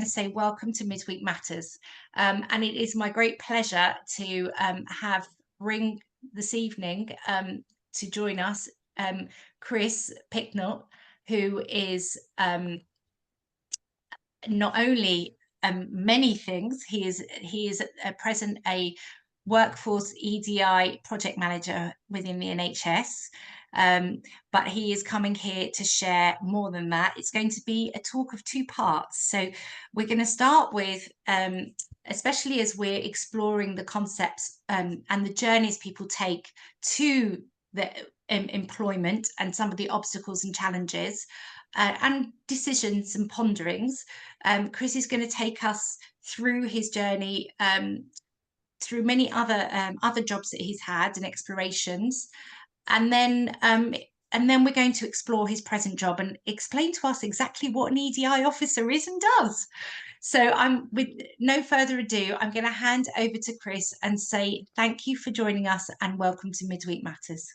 to say welcome to Midweek Matters. And it is my great pleasure to bring this evening to join us Chris Picknett, who is not only many things. He is at present a workforce EDI project manager within the NHS. But he is coming here to share more than that. It's going to be a talk of two parts. So we're going to start with, especially as we're exploring the concepts and the journeys people take to the employment and some of the obstacles and challenges and decisions and ponderings. Chris is going to take us through his journey, through many other jobs that he's had and explorations, and then we're going to explore his present job and explain to us exactly what an EDI officer is and does. So with no further ado, I'm going to hand over to Chris and say thank you for joining us and welcome to Midweek Matters.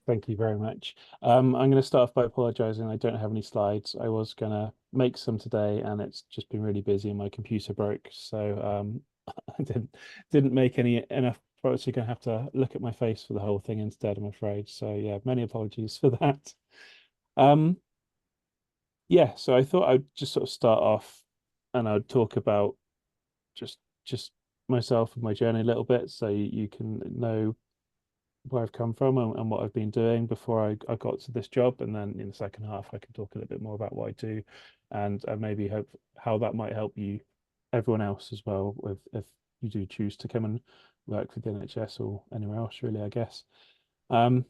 Thank you very much. I'm going to start off by apologising. I don't have any slides. I was going to make some today, and it's just been really busy and my computer broke. So I didn't make enough. Probably going to have to look at my face for the whole thing instead, I'm afraid. So yeah, many apologies for that. Yeah, so I thought I'd just sort of start off and I'd talk about just myself and my journey a little bit, so you can know where I've come from and what I've been doing before I got to this job. And then in the second half, I can talk a little bit more about what I do and maybe hope how that might help you, everyone else as well, if you do choose to come and work for the NHS or anywhere else, really, I guess. So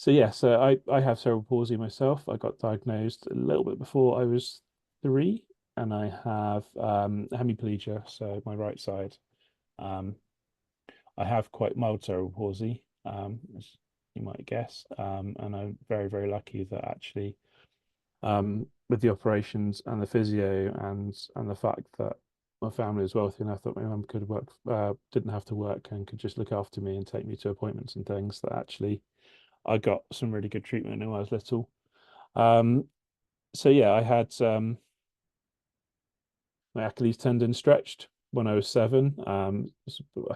yeah, so I have cerebral palsy myself. I got diagnosed a little bit before I was 3, and I have hemiplegia, so my right side. I have quite mild cerebral palsy, as you might guess, and I'm very, very lucky that actually with the operations and the physio and the fact that my family is wealthy enough that my mum could work, didn't have to work and could just look after me and take me to appointments and things, that actually I got some really good treatment when I was little. So yeah, I had my Achilles tendon stretched when I was 7. I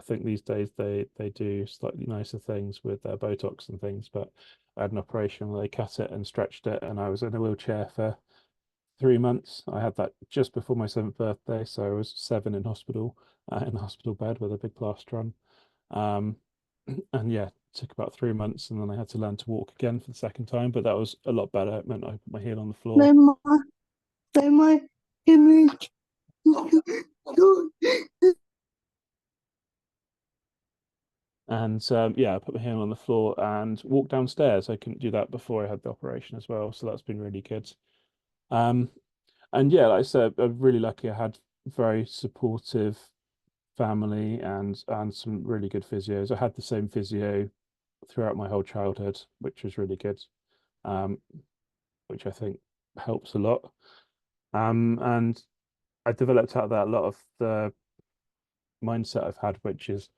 think these days they do slightly nicer things with Botox and things, but I had an operation where they cut it and stretched it, and I was in a wheelchair for 3 months. I had that just before my 7th birthday, so I was 7 in hospital, in a hospital bed with a big plaster on. And yeah, it took about 3 months, and then I had to learn to walk again for the second time, but that was a lot better. It meant I put my heel on the floor. My image. And yeah, I put my heel on the floor and walked downstairs. I couldn't do that before I had the operation as well, so that's been really good. And yeah, like I said, I'm really lucky. I had very supportive family and some really good physios. I had the same physio throughout my whole childhood, which was really good, which I think helps a lot. And I developed out of that a lot of the mindset I've had, which is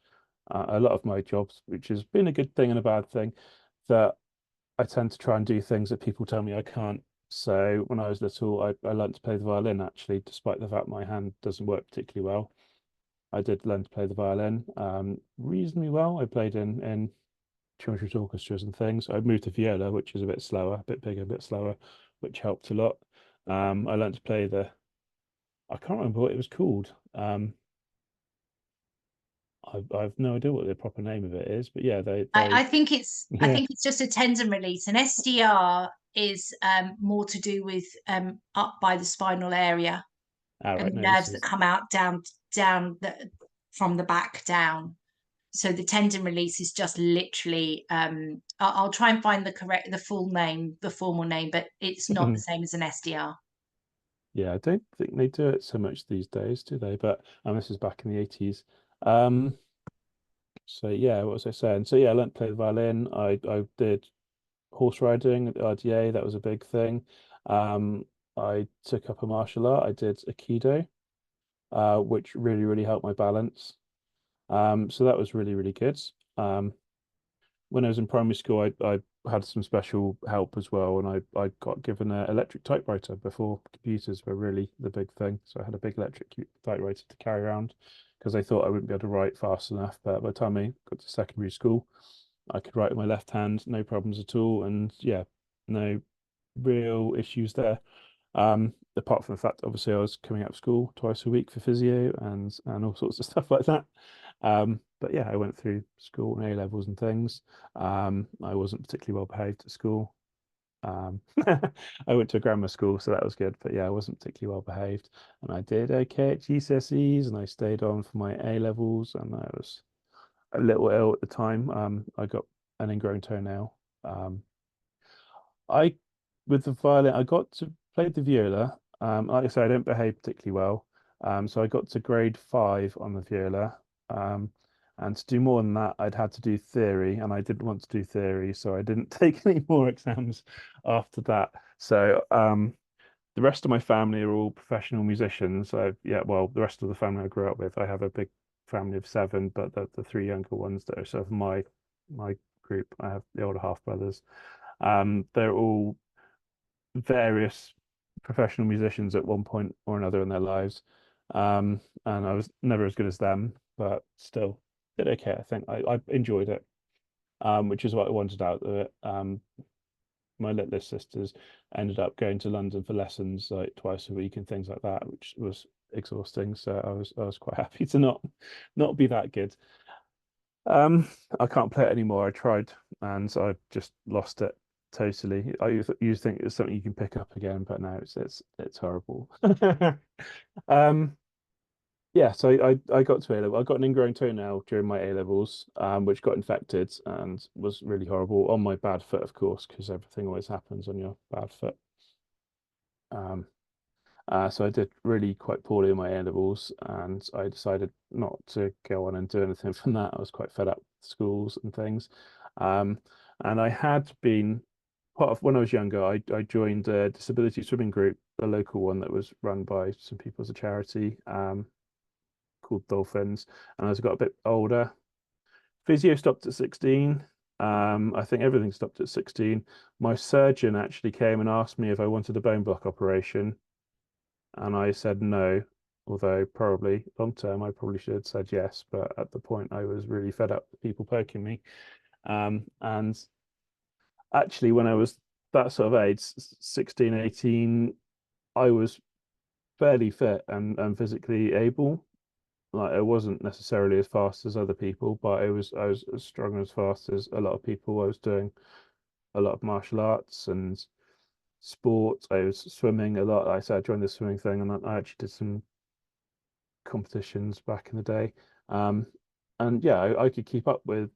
a lot of my jobs, which has been a good thing and a bad thing, that I tend to try and do things that people tell me I can't. So when I was little, I learned to play the violin, actually, despite the fact my hand doesn't work particularly well. I did learn to play the violin reasonably well. I played in children's orchestras and things. I moved to viola, which is a bit slower, a bit bigger, a bit slower, which helped a lot. I learned to play I can't remember what it was called. I've no idea what the proper name of it is, but yeah, I think it's just a tendon release. An SDR is more to do with up by the spinal area and nerves that come out down from the back down. So the tendon release is just literally I'll try and find the full name, the formal name, but it's not the same as an SDR. Yeah, I don't think they do it so much these days, do they? But this is back in the 80s. So yeah, what was I saying? So yeah, I learned to play the violin. I did horse riding at the RDA. That was a big thing. I took up a martial art. I did Aikido, which really, really helped my balance. So that was really, really good. When I was in primary school, I had some special help as well, and I got given an electric typewriter before computers were really the big thing. So I had a big electric typewriter to carry around because I thought I wouldn't be able to write fast enough. But by the time I got to secondary school, I could write with my left hand, no problems at all, and yeah, no real issues there. Apart from the fact, obviously, I was coming out of school twice a week for physio and all sorts of stuff like that. But yeah, I went through school and A levels and things. I wasn't particularly well behaved at school. I went to a grammar school, so that was good. But yeah, I wasn't particularly well behaved, and I did okay at GCSEs, and I stayed on for my A levels, and I was a little ill at the time. I got an ingrown toenail. I with the violin, I got to play the viola. Like I say, I don't behave particularly well. So I got to grade 5 on the viola. And to do more than that, I'd had to do theory, and I didn't want to do theory, so I didn't take any more exams after that. So the rest of my family are all professional musicians. So yeah, well, the rest of the family I grew up with, I have a big family of 7, but the 3 younger ones that are sort of my group, I have the older half brothers. They're all various professional musicians at one point or another in their lives. And I was never as good as them, but still did okay. I think I enjoyed it, which is what I wanted out of it. My littlest sisters ended up going to London for lessons like twice a week and things like that, which was exhausting. So I was quite happy to not be that good. I can't play it anymore. I tried and I just lost it totally. You think it's something you can pick up again, but no, it's horrible. Yeah, so I got to A level. I got an ingrown toenail during my A levels, which got infected and was really horrible on my bad foot, of course, because everything always happens on your bad foot. So I did really quite poorly in my A levels, and I decided not to go on and do anything from that. I was quite fed up with schools and things. Um, and I had been part of when I was younger, I joined a disability swimming group, a local one that was run by some people as a charity, called Dolphins. And as I got a bit older, physio stopped at 16. I think everything stopped at 16. My surgeon actually came and asked me if I wanted a bone block operation, and I said no, although probably long term I probably should have said yes, but at the point I was really fed up with people poking me. And actually, when I was that sort of age, 16, 18, I was fairly fit and physically able. Like I wasn't necessarily as fast as other people, but I was as strong and as fast as a lot of people. I was doing a lot of martial arts and sport. I was swimming a lot. Like I said, I joined the swimming thing, and I actually did some competitions back in the day. And yeah, I could keep up with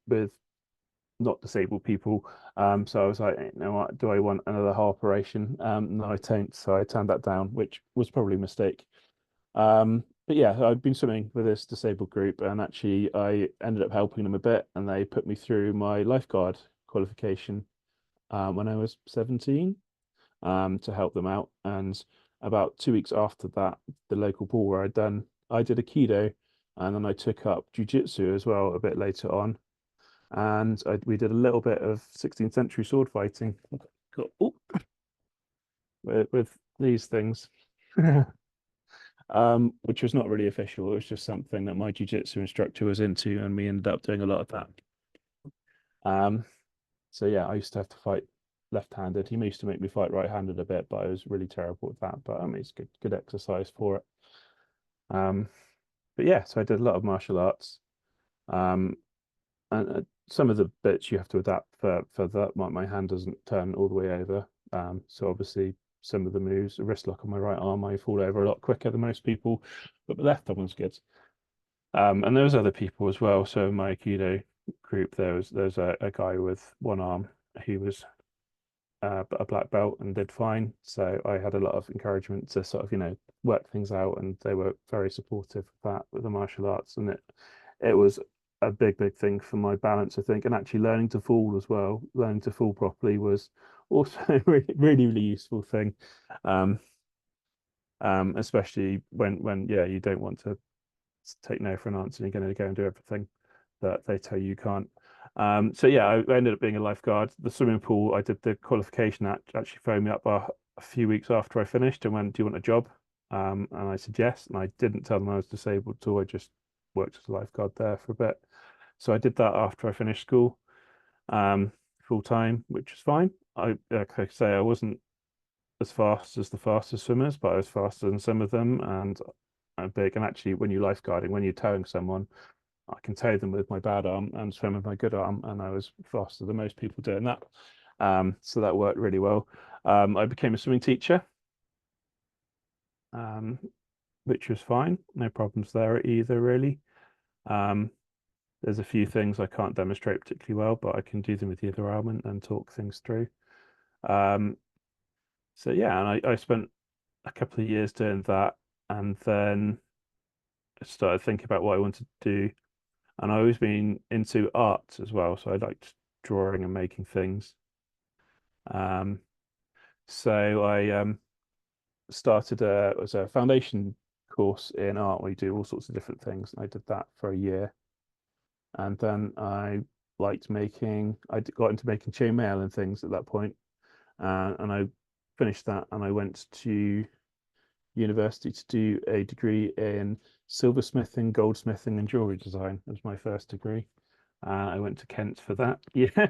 not disabled people. So I was like, you know what, do I want another heart operation? No, I don't. So I turned that down, which was probably a mistake. But yeah, I've been swimming with this disabled group, and actually I ended up helping them a bit, and they put me through my lifeguard qualification when I was 17, to help them out. And about 2 weeks after that, the local pool where I did Aikido, and then I took up jiu-jitsu as well a bit later on. And we did a little bit of 16th century sword fighting. Oh, with these things. Which was not really official. It was just something that my jiu-jitsu instructor was into, and we ended up doing a lot of that. So yeah, I used to have to fight left-handed. He used to make me fight right-handed a bit, but I was really terrible at that. But I mean, it's good exercise for it. But yeah, so I did a lot of martial arts. And some of the bits you have to adapt for that. My hand doesn't turn all the way over. So obviously some of the moves, a wrist lock on my right arm, I fall over a lot quicker than most people, but the left arm was good. And there was other people as well. So in my Aikido group, there's a guy with one arm. He was a black belt and did fine. So I had a lot of encouragement to sort of, work things out, and they were very supportive of that with the martial arts. And it was a big thing for my balance, I think, and actually learning to fall as well. Learning to fall properly was also a really useful thing. Especially when yeah, you don't want to take no for an answer. You're going to go and do everything that they tell you can't. So yeah, I ended up being a lifeguard. The swimming pool, I did the qualification. Actually phoned me up a few weeks after I finished and went, "Do you want a job?" And I said yes, and I didn't tell them I was disabled at all. I just worked as a lifeguard there for a bit. So I did that after I finished school, full time, which was fine. Like I say, I wasn't as fast as the fastest swimmers, but I was faster than some of them, and I'm big. And actually, when you're lifeguarding, when you're towing someone, I can tow them with my bad arm and swim with my good arm, and I was faster than most people doing that. So that worked really well. I became a swimming teacher, um, which was fine. No problems there either, really. Um, there's a few things I can't demonstrate particularly well, but I can do them with the other arm and talk things through. Um, so yeah, and I spent a couple of years doing that, and then I started thinking about what I wanted to do. And I always been into art as well, so I liked drawing and making things. Um, so I started it was a foundation course in art where you do all sorts of different things. I did that for a year, and then I liked making. Got into making chainmail and things at that point, and I finished that, and I went to university to do a degree in silversmithing, goldsmithing, and jewelry design. That was my first degree. I went to Kent for that. Yeah,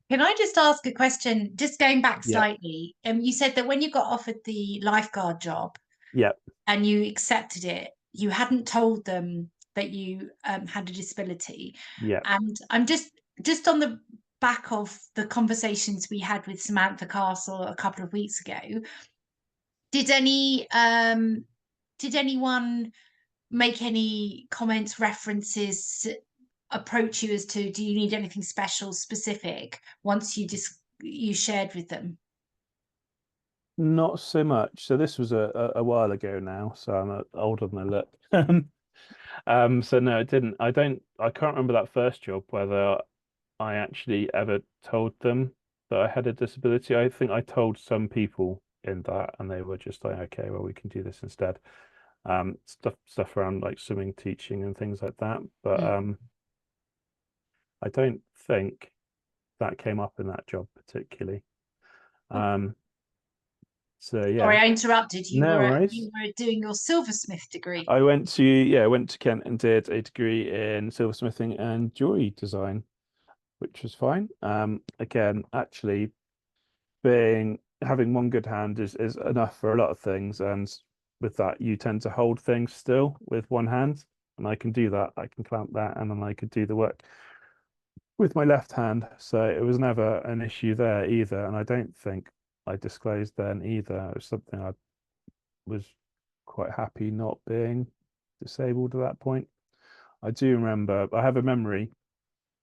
Can I just ask a question, just going back yeah, slightly? You said that when you got offered the lifeguard job yeah, and you accepted it, you hadn't told them that you had a disability. yeah. And I'm just on the back of the conversations we had with Samantha Castle a couple of weeks ago. Did anyone make any comments, references, approach you as to do you need anything special, specific once you shared with them? Not so much. So this was a while ago now, so I'm older than I look. So no, it didn't. I can't remember that first job whether I actually ever told them that I had a disability. I think I told some people in that, and they were just like, okay, well, we can do this instead. Stuff around like swimming teaching and things like that. But Mm. I don't think that came up in that job particularly. Um, so Sorry, yeah, I interrupted. You no were worries. you were doing your silversmith degree. I went to Kent and did a degree in silversmithing and jewelry design, which was fine. Again, actually being having one good hand is enough for a lot of things, and with that you tend to hold things still with one hand, and I can do that. I can clamp that, and then I could do the work with my left hand. So it was never an issue there either, and I don't think I disclosed then either. It was something I was quite happy not being disabled at that point. I do remember, I have a memory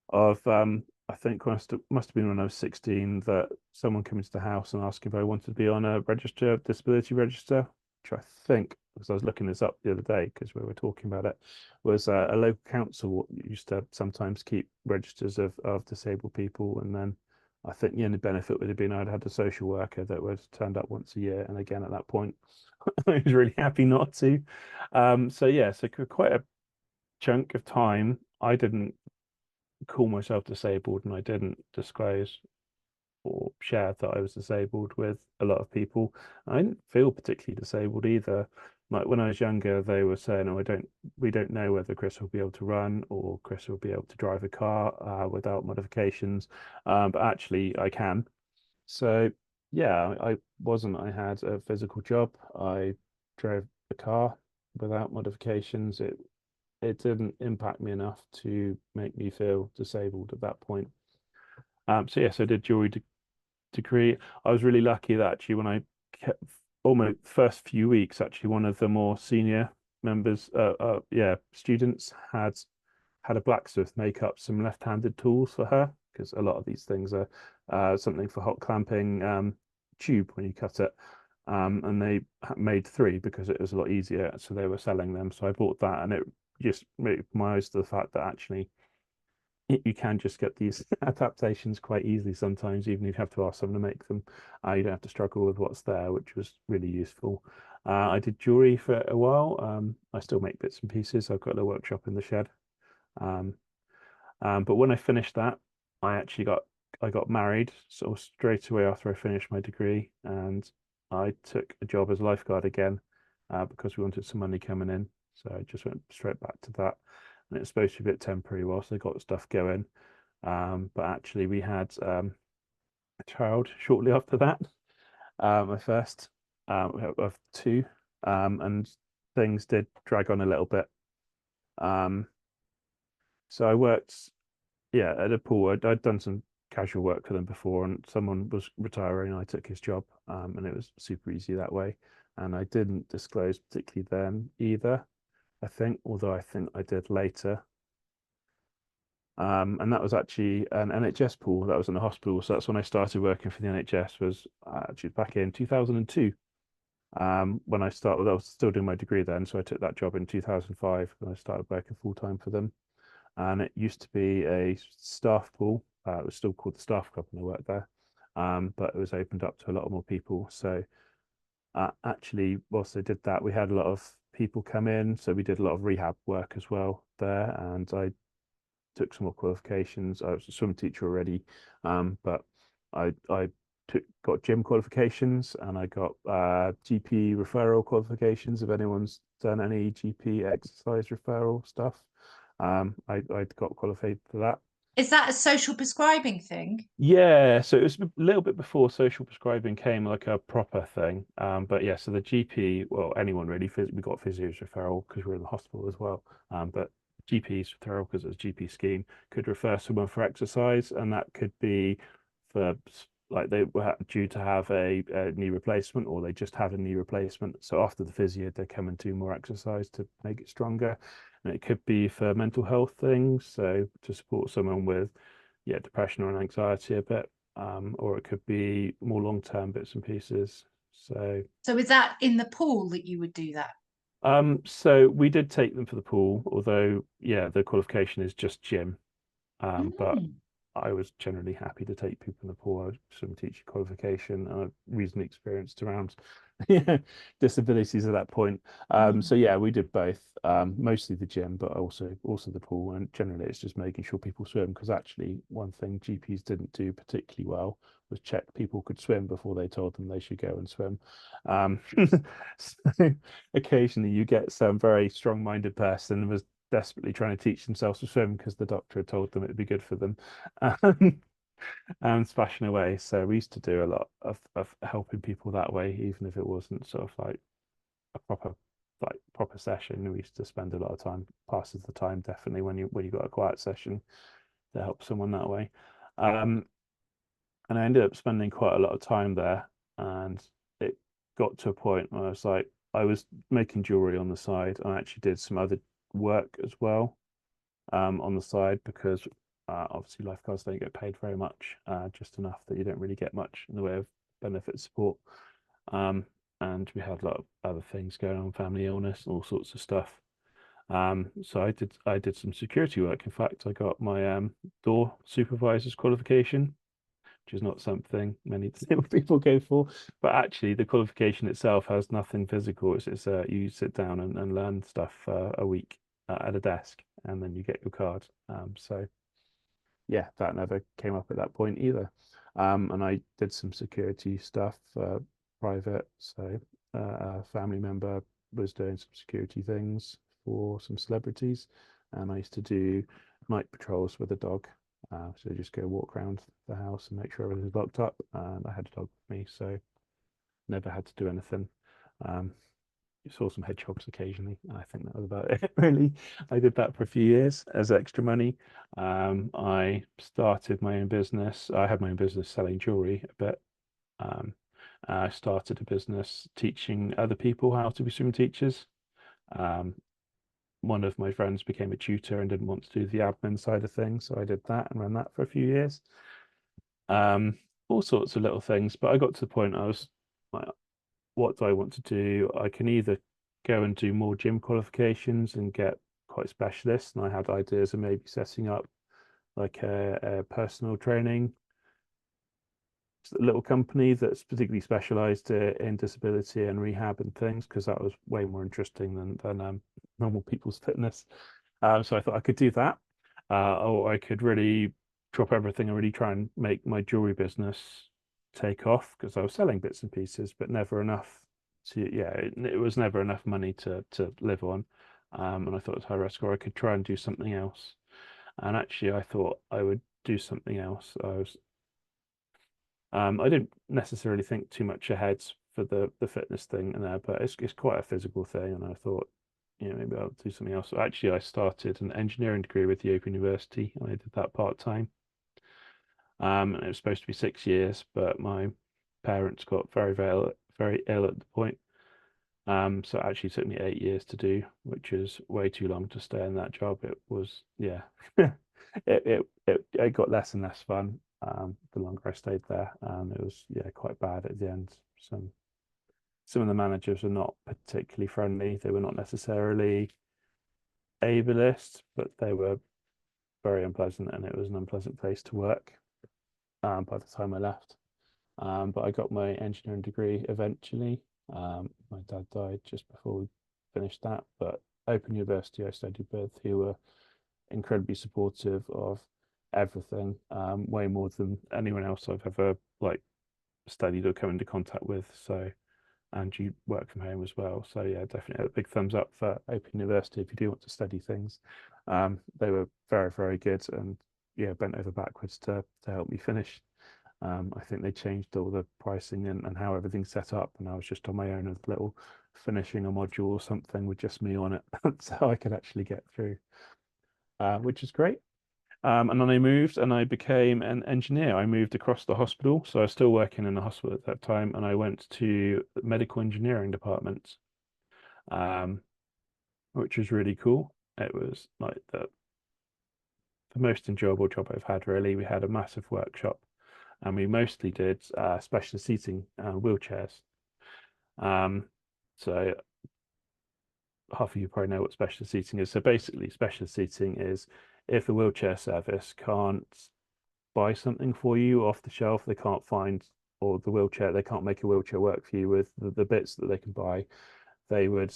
of, I think must have been when I was 16 that someone came into the house and asked if I wanted to be on a register, disability register, which I think, because I was looking this up the other day because we were talking about it, was a local council used to sometimes keep registers of disabled people. And then I think the only benefit would have been I'd had a social worker that was turned up once a year. And again, at that point, I was really happy not to. So yeah, so quite a chunk of time, I didn't call myself disabled, and I didn't disclose or share that I was disabled with a lot of people. I didn't feel particularly disabled either. Like when I was younger, they were saying, "Oh, we don't know whether Chris will be able to run or Chris will be able to drive a car without modifications." But actually, I can. So yeah, I wasn't. I had a physical job. I drove a car without modifications. It didn't impact me enough to make me feel disabled at that point. So yes, I did degree. I was really lucky that actually when I kept almost first few weeks, actually one of the more senior members, students had a blacksmith make up some left-handed tools for her because a lot of these things are something for hot clamping tube when you cut it. And they made three because it was a lot easier. So they were selling them. So I bought that, and it just made my eyes to the fact that actually you can just get these adaptations quite easily sometimes, even if you have to ask someone to make them. You don't have to struggle with what's there, which was really useful. I did jewelry for a while. I still make bits and pieces. I've got a workshop in the shed. Um, But when I finished that, I got married sort of straight away after I finished my degree, and I took a job as a lifeguard again because we wanted some money coming in. So I just went straight back to that, and it was supposed to be a bit temporary whilst I got stuff going. But actually, we had a child shortly after that, my first of two, and things did drag on a little bit. So I worked, yeah, at a pool. I'd done some casual work for them before, and someone was retiring, and I took his job, and it was super easy that way. And I didn't disclose particularly then either, I think, although I think I did later. And that was actually an NHS pool that was in a hospital. So that's when I started working for the NHS, was actually back in 2002. When I started, I was still doing my degree then, so I took that job in 2005 and I started working full time for them. And it used to be a staff pool. It was still called the Staff Club when I worked there, but it was opened up to a lot more people. So actually, whilst I did that, we had a lot of people come in. So we did a lot of rehab work as well there, and I took some more qualifications. I was a swim teacher already, but I got gym qualifications and I got GP referral qualifications. If anyone's done any GP exercise referral stuff, I got qualified for that. Is that a social prescribing thing? Yeah, so it was a little bit before social prescribing came like a proper thing. But yeah, so the GP, well, anyone really, we got physio's referral because we were in the hospital as well. But GP's referral, because it's a GP scheme, could refer someone for exercise, and that could be for like they were due to have a knee replacement, or they just had a knee replacement. So after the physio, they come and do more exercise to make it stronger. And it could be for mental health things, so to support someone with depression or anxiety a bit, or it could be more long-term bits and pieces. So is that in the pool that you would do that? So we did take them for the pool, although the qualification is just gym. But Mm. I was generally happy to take people in the pool. I was some teacher qualification, and I'm reasonably experienced around disabilities at that point. So yeah, we did both, mostly the gym, but also the pool. And generally, it's just making sure people swim, because actually, one thing GPs didn't do particularly well was check people could swim before they told them they should go and swim. So occasionally, you get some very strong-minded person who was desperately trying to teach themselves to swim because the doctor had told them it'd be good for them, and splashing away. So we used to do a lot of helping people that way, even if it wasn't sort of like a proper session. We used to spend a lot of time, passes the time definitely, when you got a quiet session, to help someone that way. And I ended up spending quite a lot of time there, and it got to a point where I was making jewelry on the side. I actually did some other work as well, on the side, because obviously lifeguards don't get paid very much, just enough that you don't really get much in the way of benefit support. And we had a lot of other things going on, family illness and all sorts of stuff. So I did some security work. In fact, I got my door supervisor's qualification, which is not something many disabled people go for. But actually, the qualification itself has nothing physical. It's you sit down and learn stuff a week at a desk, and then you get your card. So yeah, that never came up at that point either. And I did some security stuff, private. So a family member was doing some security things for some celebrities, and I used to do night patrols with a dog. So just go walk around the house and make sure everything's locked up. And I had a dog with me, so never had to do anything. You saw some hedgehogs occasionally. I think that was about it, really. I did that for a few years as extra money. I started my own business. I had my own business selling jewelry a bit. I started a business teaching other people how to be swim teachers. One of my friends became a tutor and didn't want to do the admin side of things, so I did that and ran that for a few years. All sorts of little things, but I got to the point I was like, what do I want to do? I can either go and do more gym qualifications and get quite specialist, and I had ideas of maybe setting up like a personal training little company that's particularly specialized in disability and rehab and things, because that was way more interesting than normal people's fitness. So I thought I could do that. or I could really drop everything and really try and make my jewelry business take off, because I was selling bits and pieces, but never enough to, yeah, it was never enough money to live on. And I thought it was high risk, or I could try and do something else. And actually, I thought I would do something else. I didn't necessarily think too much ahead for the fitness thing in there, but it's quite a physical thing, and I thought, maybe I'll do something else. So actually, I started an engineering degree with the Open University, and I did that part time. And it was supposed to be 6 years, but my parents got very ill at the point. So it actually took me 8 years to do, which is way too long to stay in that job. It was, yeah, it got less and less fun the longer I stayed there. It was, yeah, quite bad at the end. Some of the managers were not particularly friendly. They were not necessarily ableist, but they were very unpleasant, and it was an unpleasant place to work by the time I left. But I got my engineering degree eventually. My dad died just before we finished that, but Open University I studied with, who were incredibly supportive of everything, way more than anyone else I've ever studied or come into contact with. So, and you work from home as well. So yeah, definitely a big thumbs up for Open University if you do want to study things. They were very, very good, and yeah, bent over backwards to help me finish. I think they changed all the pricing and how everything's set up, and I was just on my own with a little finishing a module or something with just me on it, so I could actually get through, which is great. And then I moved and I became an engineer. I moved across the hospital, so I was still working in the hospital at that time, and I went to the medical engineering department, um, which was really cool. It was like the most enjoyable job I've had, really. We had a massive workshop, and we mostly did specialist seating wheelchairs. So half of you probably know what specialist seating is. So basically, specialist seating is if a wheelchair service can't buy something for you off the shelf, they can't find, or they can't make a wheelchair work for you with the bits that they can buy, they would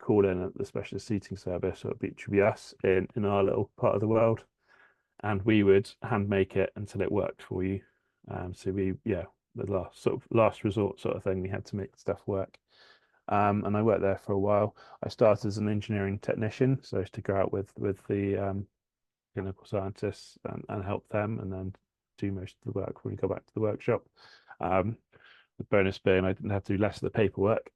call in at the specialist seating service, or it should be us in our little part of the world, and we would hand make it until it worked for you. So yeah, the last resort sort of thing, we had to make stuff work. And I worked there for a while. I started as an engineering technician, so I used to go out with the clinical scientists and help them, and then do most of the work when we go back to the workshop. The bonus being I didn't have to do less of the paperwork.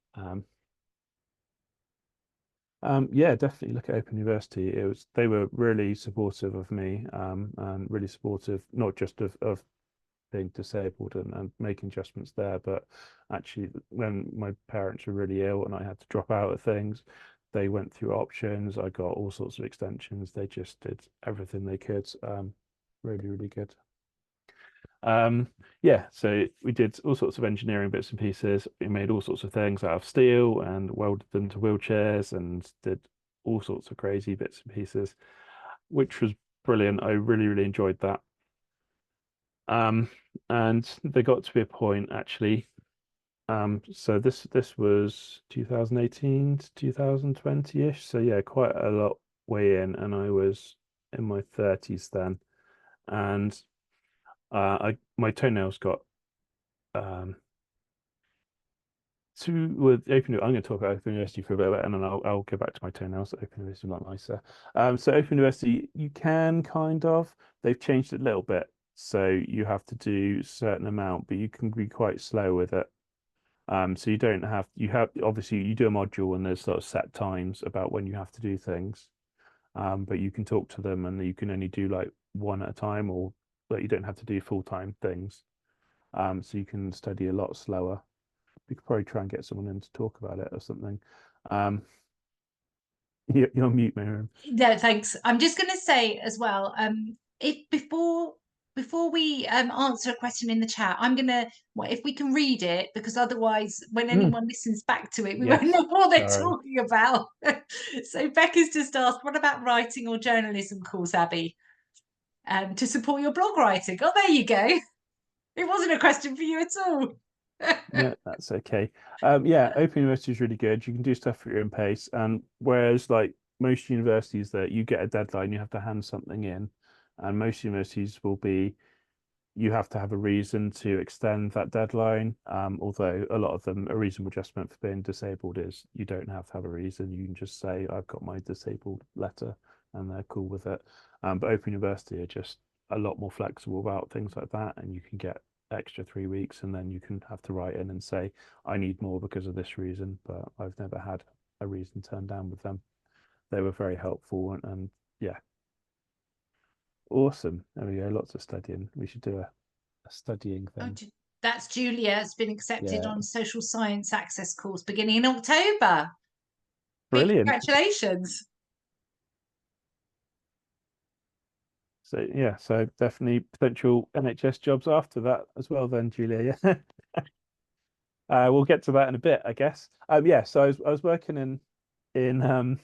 Yeah, definitely look at Open University. They were really supportive of me, and really supportive not just of being disabled and making adjustments there, but actually when my parents were really ill and I had to drop out of things, they went through options. I got all sorts of extensions. They just did everything they could. Really, really good. Yeah, so we did all sorts of engineering bits and pieces. We made all sorts of things out of steel and welded them to wheelchairs and did all sorts of crazy bits and pieces, which was brilliant. I really, really enjoyed that. And they got to be a point actually. So this was 2018 to 2020-ish. So yeah, quite a lot way in, and I was in my 30s then. And my toenails got I'm going to talk about Open University for a bit, and then I'll go back to my toenails. Open University is a lot nicer. So Open University, you can they've changed it a little bit. So you have to do a certain amount, but you can be quite slow with it. So obviously you do a module and there's sort of set times about when you have to do things. But you can talk to them and you can only do like one at a time, or that you don't have to do full-time things. So you can study a lot slower. We could probably try and get someone in to talk about it or something. You're on mute, Miriam. No, thanks. I'm just going to say as well, if before we answer a question in the chat, I'm gonna if we can read it, because otherwise, when anyone listens back to it, we won't know what they're talking about. So Becca's just asked, what about writing or journalism course, Abby, to support your blog writing? Oh, there you go. It wasn't a question for you at all. No, that's okay. Yeah, Open University is really good. You can do stuff at your own pace, and whereas like most universities that you get a deadline, you have to hand something in, and most universities will be you have to have a reason to extend that deadline. Although a lot of them, a reasonable adjustment for being disabled is you don't have to have a reason. You can just say, I've got my disabled letter, and they're cool with it. But Open University are just a lot more flexible about things like that, and you can get extra 3 weeks, and then you can have to write in and say, I need more because of this reason. But I've never had a reason turned down with them. They were very helpful, and yeah, awesome. There we go. Lots of studying. We should do a studying Oh, thing. that's Julia has been accepted Yeah. on social science access course beginning in October. Big Brilliant. congratulations. So yeah, so definitely potential NHS jobs after that as well then, Julia. Yeah. We'll get to that in a bit, I guess. Yeah, so I was working in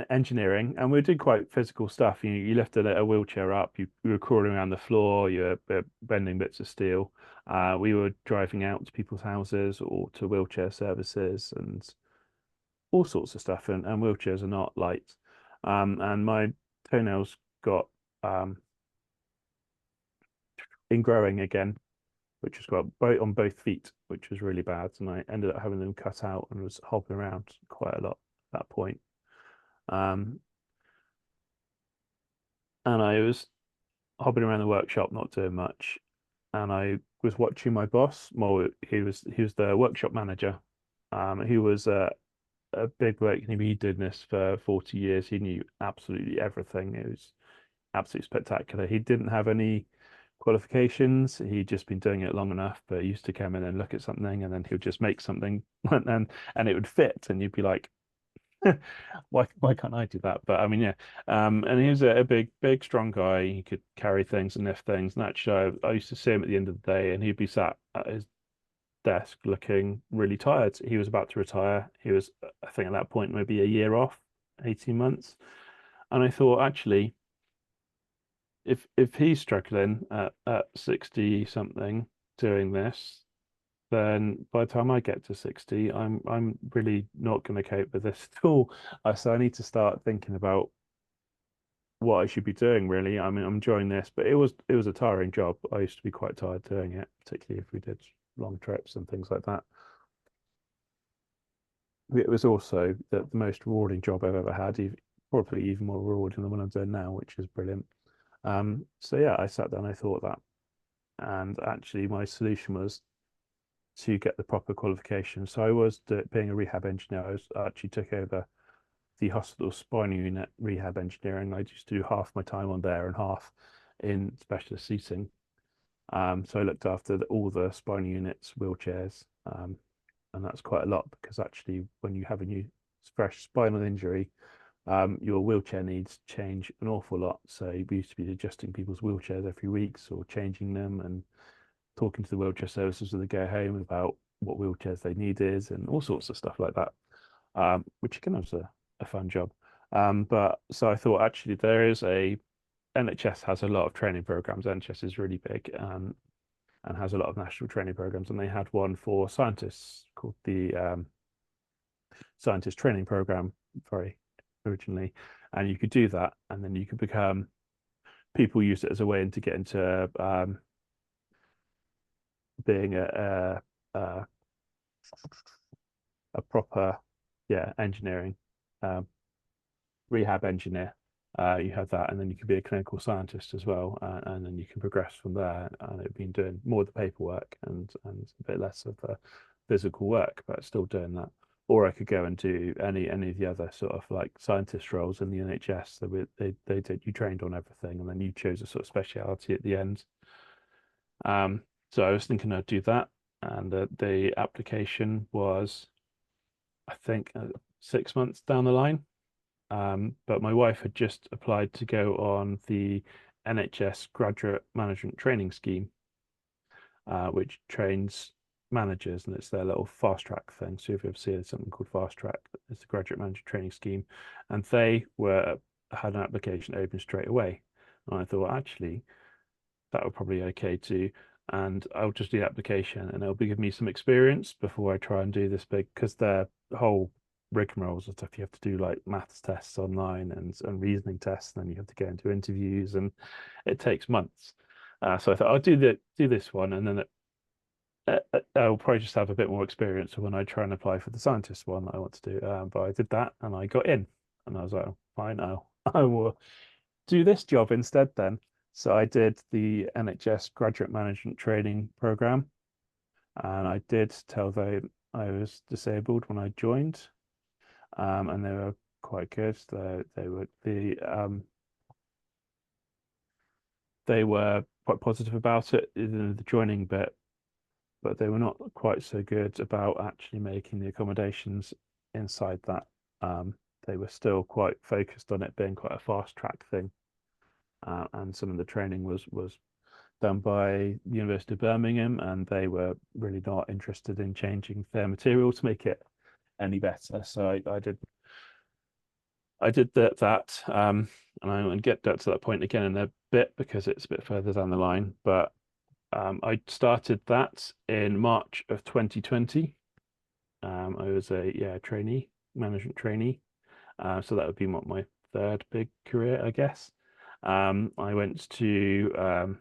engineering, and we did quite physical stuff. You lifted a wheelchair up, you were crawling around the floor, you were bending bits of steel. We were driving out to people's houses or to wheelchair services and all sorts of stuff. And wheelchairs are not light. And my toenails got ingrowing again, which was got on both feet, which was really bad. And I ended up having them cut out and was hopping around quite a lot at that point. And I was hopping around the workshop, not doing much. And I was watching my boss. Well, he was the workshop manager. He was a big work. He did this for 40 years. He knew absolutely everything. It was absolutely spectacular. He didn't have any qualifications. He'd just been doing it long enough, but he used to come in and look at something, and then he would just make something, and it would fit, and you'd be like, why can't I do that? But I mean, yeah. And he was a big, strong guy. He could carry things and lift things. And actually, I used to see him at the end of the day, and he'd be sat at his desk looking really tired. He was about to retire. He was, I think, at that point, maybe a year off, 18 months. And I thought, actually, if he's struggling at 60 something doing this, then by the time I get to 60, I'm really not going to cope with this at all. So I need to start thinking about what I should be doing, really. I mean, I'm enjoying this, but it was a tiring job. I used to be quite tired doing it, particularly if we did long trips and things like that. It was also the most rewarding job I've ever had, probably even more rewarding than what I'm doing now, which is brilliant. So yeah, I sat down, I thought that, and actually my solution was to get the proper qualification. So I was being a rehab engineer. I actually took over the hospital spinal unit rehab engineering. I used to do half my time on there and half in specialist seating. So I looked after all the spinal units, wheelchairs, and that's quite a lot because actually when you have a new fresh spinal injury, your wheelchair needs change an awful lot. So we used to be adjusting people's wheelchairs every week or changing them and talking to the wheelchair services when they go home about what wheelchairs they needed and all sorts of stuff like that, which again was a fun job. But so I thought actually NHS has a lot of training programs. NHS is really big and has a lot of national training programs, and they had one for scientists called the Scientist Training Program, very originally, and you could do that, and then you could become. People use it as a way to get into being a proper, yeah, engineering rehab engineer. You have that, and then you can be a clinical scientist as well, and then you can progress from there. And it'd been doing more of the paperwork and a bit less of the physical work, but still doing that. Or I could go and do any of the other sort of like scientist roles in the NHS. They did, you trained on everything, and then you chose a sort of speciality at the end. So I was thinking I'd do that, and the application was, I think, 6 months down the line. But my wife had just applied to go on the NHS Graduate Management Training Scheme, which trains managers, and it's their little fast track thing. So if you ever see something called fast track, it's the Graduate Manager Training Scheme, and they had an application open straight away. And I thought, actually, that would probably be okay too. And I'll just do the application, and it'll give me some experience before I try and do this big, because their whole rigmaroles and stuff. You have to do like maths tests online and reasoning tests, and then you have to go into interviews, and it takes months. So I thought I'll do this one, and then I'll probably just have a bit more experience when I try and apply for the scientist one that I want to do. But I did that, and I got in, and I was like, oh, fine, I will do this job instead then. So I did the NHS graduate management training program, and I did tell them I was disabled when I joined, and they were quite good. They were quite positive about it in the joining bit, but they were not quite so good about actually making the accommodations inside that. They were still quite focused on it being quite a fast track thing, and some of the training was done by the University of Birmingham, and they were really not interested in changing their material to make it any better. So I did that, and I will get that to that point again in a bit because it's a bit further down the line. But I started that in March of 2020. I was a management trainee. So that would be my third big career, I guess. I went to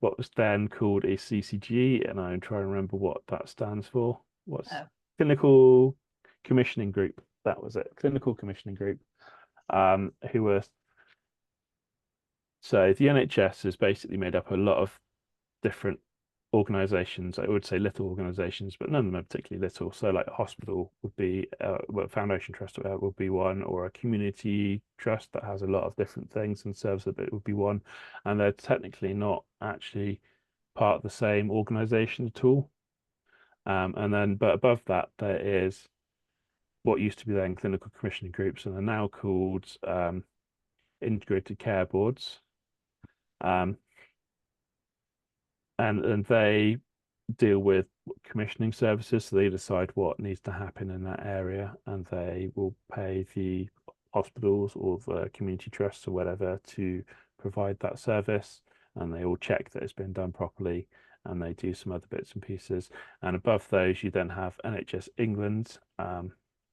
what was then called a CCG, and I'm trying to remember what that stands for. What's Clinical Commissioning Group? That was it, Clinical Commissioning Group. Who were So the NHS is basically made up of a lot of different organizations. I would say little organizations, but none of them are particularly little. So like a hospital would be, well, Foundation Trust would be one, or a community trust that has a lot of different things and serves a bit would be one. And they're technically not actually part of the same organization at all. But above that, there is what used to be then clinical commissioning groups, and are now called integrated care boards. And they deal with commissioning services, so they decide what needs to happen in that area, and they will pay the hospitals or the community trusts or whatever to provide that service, and they all check that it's been done properly, and they do some other bits and pieces. And above those, you then have NHS England,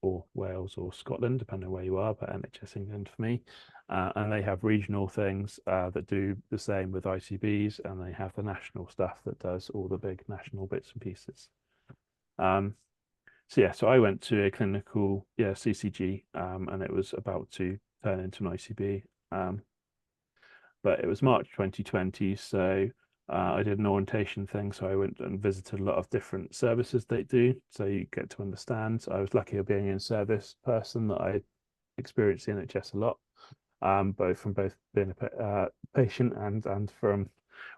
or Wales or Scotland, depending on where you are, but NHS England for me. And they have regional things that do the same with ICBs, and they have the national stuff that does all the big national bits and pieces. So I went to a clinical CCG, and it was about to turn into an ICB. But it was March 2020, so I did an orientation thing. So I went and visited a lot of different services they do, so you get to understand. I was lucky of being in service person that I experienced the NHS a lot, both being a patient and from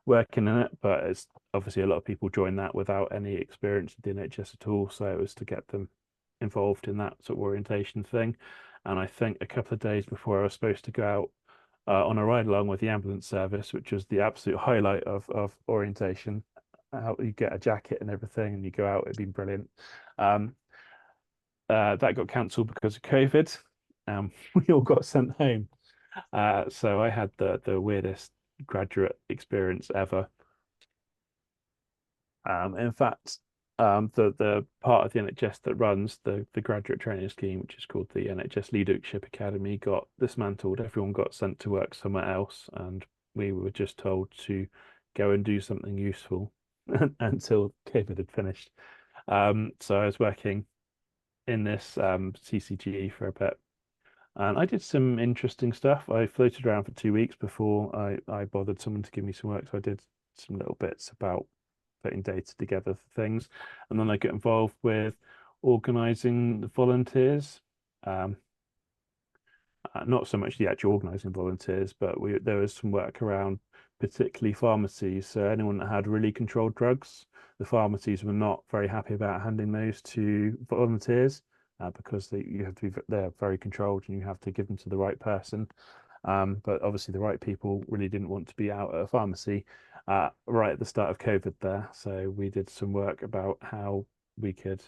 working in it. But it's obviously a lot of people join that without any experience with the NHS at all, so it was to get them involved in that sort of orientation thing. And I think a couple of days before I was supposed to go out on a ride along with the ambulance service, which was the absolute highlight of orientation. How you get a jacket and everything, and you go out. It'd been brilliant. That got cancelled because of COVID. We all got sent home. So I had the weirdest graduate experience ever. In fact, the part of the NHS that runs the graduate training scheme, which is called the NHS Leadership Academy, got dismantled. Everyone got sent to work somewhere else, and we were just told to go and do something useful until COVID had finished. So I was working in this CCG for a bit, and I did some interesting stuff. I floated around for 2 weeks before I bothered someone to give me some work. So I did some little bits about putting data together for things, and then I get involved with organizing the volunteers. Not so much the actual organizing volunteers, but there was some work around particularly pharmacies. So anyone that had really controlled drugs, the pharmacies were not very happy about handing those to volunteers, because they're very controlled, and you have to give them to the right person. But obviously the right people really didn't want to be out at a pharmacy right at the start of COVID there. So we did some work about how we could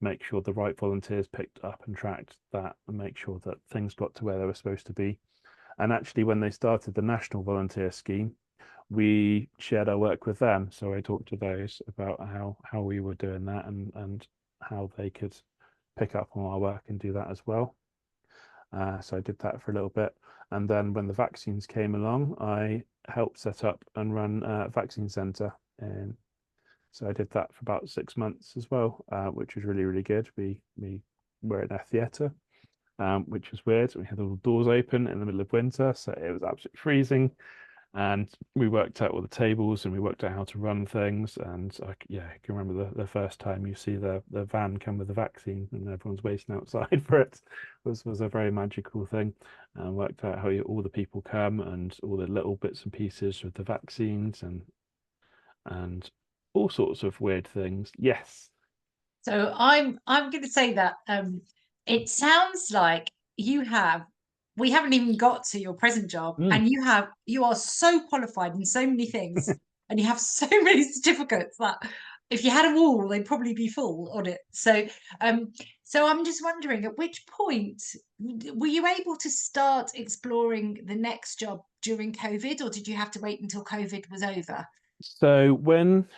make sure the right volunteers picked up and tracked that, and make sure that things got to where they were supposed to be. And actually, when they started the National Volunteer Scheme, we shared our work with them. So I talked to those about how we were doing that, and how they could pick up on our work and do that as well. So I did that for a little bit. And then when the vaccines came along, I helped set up and run a vaccine centre. And so I did that for about 6 months as well, which was really, really good. We were in a theatre, which was weird. We had all the doors open in the middle of winter, so it was absolutely freezing. And we worked out all the tables and we worked out how to run things. And I can remember the first time you see the van come with the vaccine and everyone's waiting outside for it was a very magical thing. And worked out how all the people come and all the little bits and pieces with the vaccines and all sorts of weird things. Yes. So I'm going to say that it sounds like we haven't even got to your present job, and you are so qualified in so many things, and you have so many certificates that if you had a wall, they'd probably be full on it. So so I'm just wondering, at which point were you able to start exploring the next job during COVID, or did you have to wait until COVID was over? So when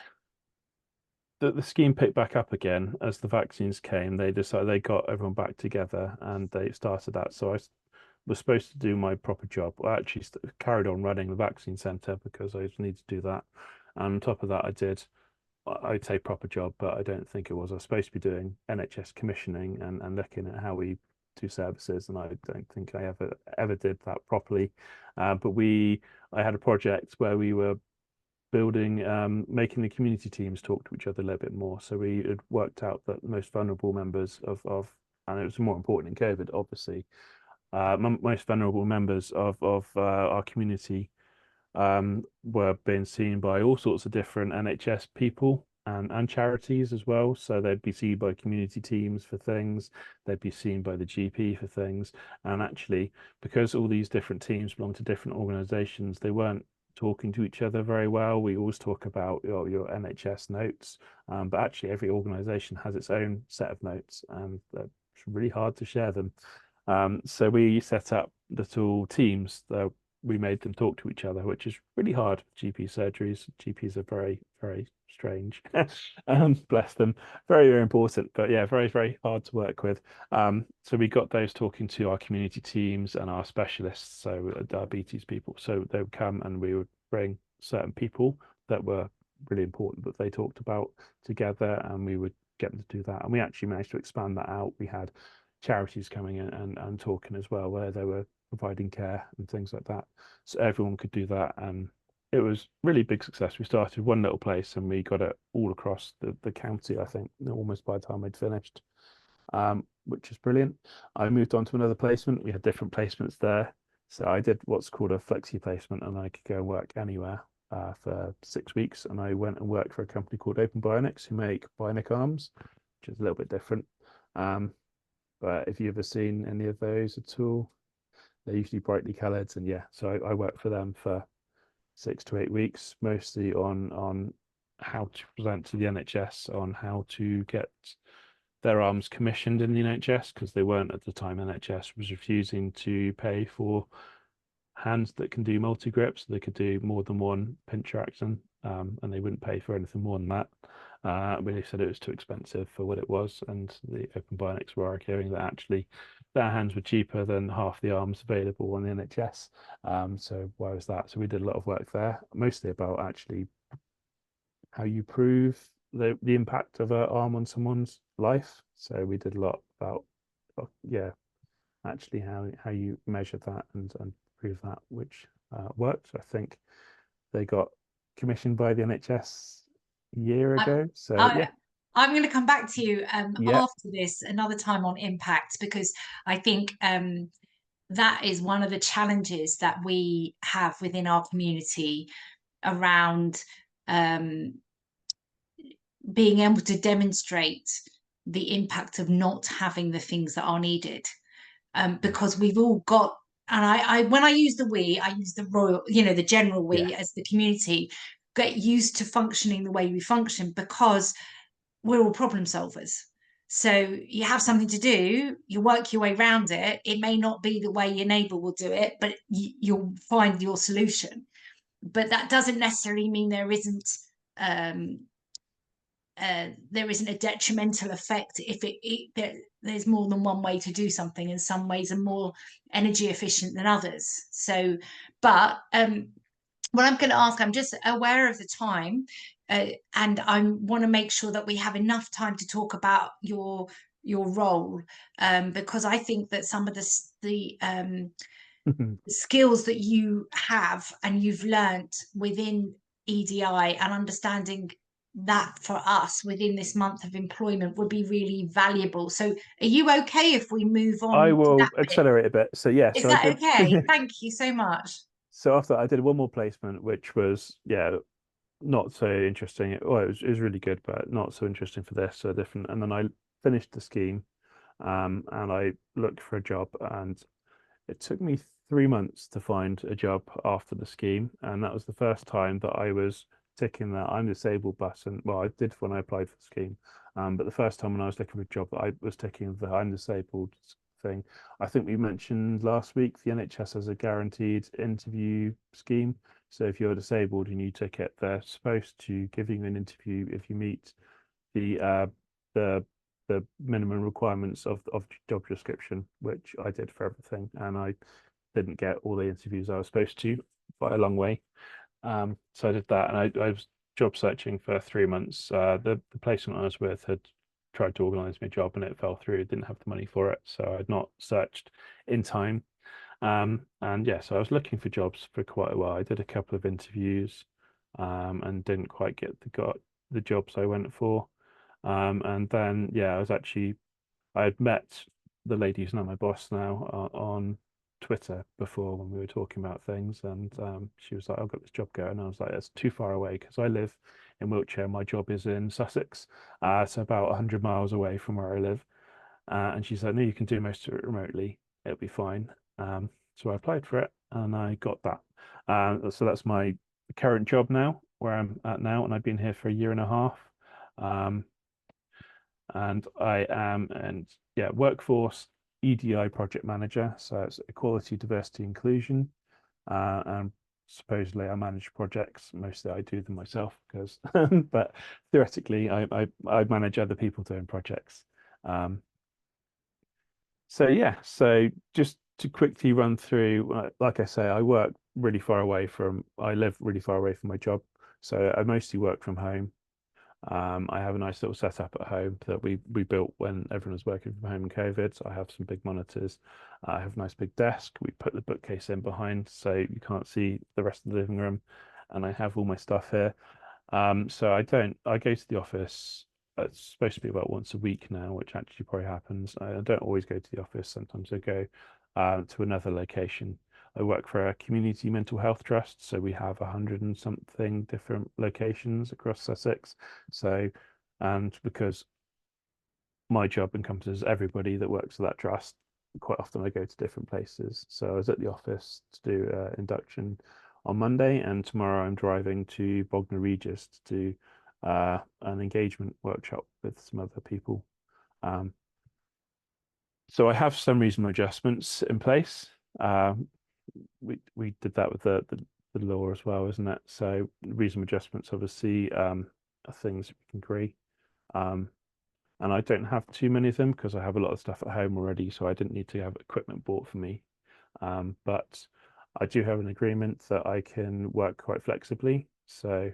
the scheme picked back up again as the vaccines came, they decided they got everyone back together and they started that. So I was supposed to do my proper job. I actually carried on running the vaccine centre because I just needed to do that. And on top of that, I'd say proper job, but I don't think it was. I was supposed to be doing NHS commissioning and looking at how we do services, and I don't think I ever did that properly. But I had a project where we were building, making the community teams talk to each other a little bit more. So we had worked out that the most vulnerable members of and it was more important in COVID, obviously, most vulnerable members of our community were being seen by all sorts of different NHS people and charities as well. So they'd be seen by community teams for things, they'd be seen by the GP for things. And actually, because all these different teams belong to different organisations, they weren't talking to each other very well. We always talk about your NHS notes, but actually every organisation has its own set of notes, and it's really hard to share them. So we set up little teams that we made them talk to each other, which is really hard with GP surgeries. GPs are very, very strange. Bless them. Very, very important, but yeah, very, very hard to work with. So we got those talking to our community teams and our specialists, so diabetes people. So they would come and we would bring certain people that were really important that they talked about together, and we would get them to do that. And we actually managed to expand that out. We had charities coming in and talking as well, where they were providing care and things like that, so everyone could do that. And it was really big success. We started one little place and we got it all across the county, I think, almost by the time I'd finished, which is brilliant. I moved on to another placement. We had different placements there, so I did what's called a flexi placement, and I could go and work anywhere for 6 weeks. And I went and worked for a company called Open Bionics, who make bionic arms, which is a little bit different. But if you've ever seen any of those at all, they're usually brightly coloured. And yeah, so I worked for them for 6 to 8 weeks, mostly on how to present to the NHS on how to get their arms commissioned in the NHS, because they weren't at the time. NHS was refusing to pay for hands that can do multi-grip, so they could do more than one pincher action, and they wouldn't pay for anything more than that. They said it was too expensive for what it was, and the Open Bionics were arguing that actually their hands were cheaper than half the arms available on the NHS. So why was that? So we did a lot of work there, mostly about actually how you prove the impact of an arm on someone's life. So we did a lot about actually how you measure that and prove that, which worked. I think they got commissioned by the NHS a year ago. So yeah. I'm going to come back to you after this another time on impact, because I think that is one of the challenges that we have within our community around being able to demonstrate the impact of not having the things that are needed, because we've all got, and I when I use the we, I use the royal, the general we, as the community get used to functioning the way we function, because we're all problem solvers. So you have something to do, you work your way around it. It may not be the way your neighbour will do it, but you'll find your solution. But that doesn't necessarily mean there isn't there isn't a detrimental effect if there's more than one way to do something, and some ways are more energy efficient than others. So, but what I'm going to ask, I'm just aware of the time, and I want to make sure that we have enough time to talk about your role, because I think that some of the skills that you have and you've learnt within EDI, and understanding that for us within this month of employment would be really valuable. So are you okay if we move on I to that will bit? accelerate a bit. So yeah, Is so I that did. okay? Thank you so much. So after that, I did one more placement, which was not so interesting. Well, it was really good, but not so interesting for this. So different. And then I finished the scheme, and I looked for a job, and it took me 3 months to find a job after the scheme, and that was the first time that I was ticking that I'm disabled button. Well, I did when I applied for the scheme, but the first time when I was looking for a job, that I was ticking the I'm disabled thing. I think we mentioned last week the NHS has a guaranteed interview scheme. So if you're disabled and you tick it, they're supposed to give you an interview if you meet the the minimum requirements of job description, which I did for everything, and I didn't get all the interviews I was supposed to by a long way. So I did that, and I was job searching for 3 months. The placement I was with had tried to organise me a job, and it fell through. Didn't have the money for it, so I'd not searched in time. And yeah, so I was looking for jobs for quite a while. I did a couple of interviews, and didn't quite get the jobs I went for. And then yeah, I had met the lady who's now my boss now on Twitter before when we were talking about things, and she was like, "I've got this job going," and I was like, "That's too far away because I live in Wiltshire. My job is in Sussex, so about 100 miles away from where I live." And she's like, "No, you can do most of it remotely. It'll be fine." So I applied for it and I got that. So that's my current job now, where I'm at now, and I've been here for a year and a half. Um, and I am workforce EDI project manager. So it's equality, diversity, inclusion. And supposedly I manage projects. Mostly I do them myself because, but theoretically I manage other people doing projects. So yeah, so just to quickly run through, like I say, I live really far away from my job. So I mostly work from home. I have a nice little setup at home that we built when everyone was working from home in COVID. So I have some big monitors. I have a nice big desk. We put the bookcase in behind so you can't see the rest of the living room. And I have all my stuff here. So I go to the office. It's supposed to be about once a week now, which actually probably happens. I don't always go to the office. Sometimes I go to another location. I work for a community mental health trust, so we have 100 and something different locations across Sussex. So, and because my job encompasses everybody that works for that trust, quite often I go to different places. So I was at the office to do induction on Monday, and tomorrow I'm driving to Bognor Regis to do an engagement workshop with some other people. So I have some reasonable adjustments in place. We did that with the law as well, isn't it? So reasonable adjustments, obviously, are things we can agree. And I don't have too many of them because I have a lot of stuff at home already, so I didn't need to have equipment bought for me. But I do have an agreement that I can work quite flexibly. So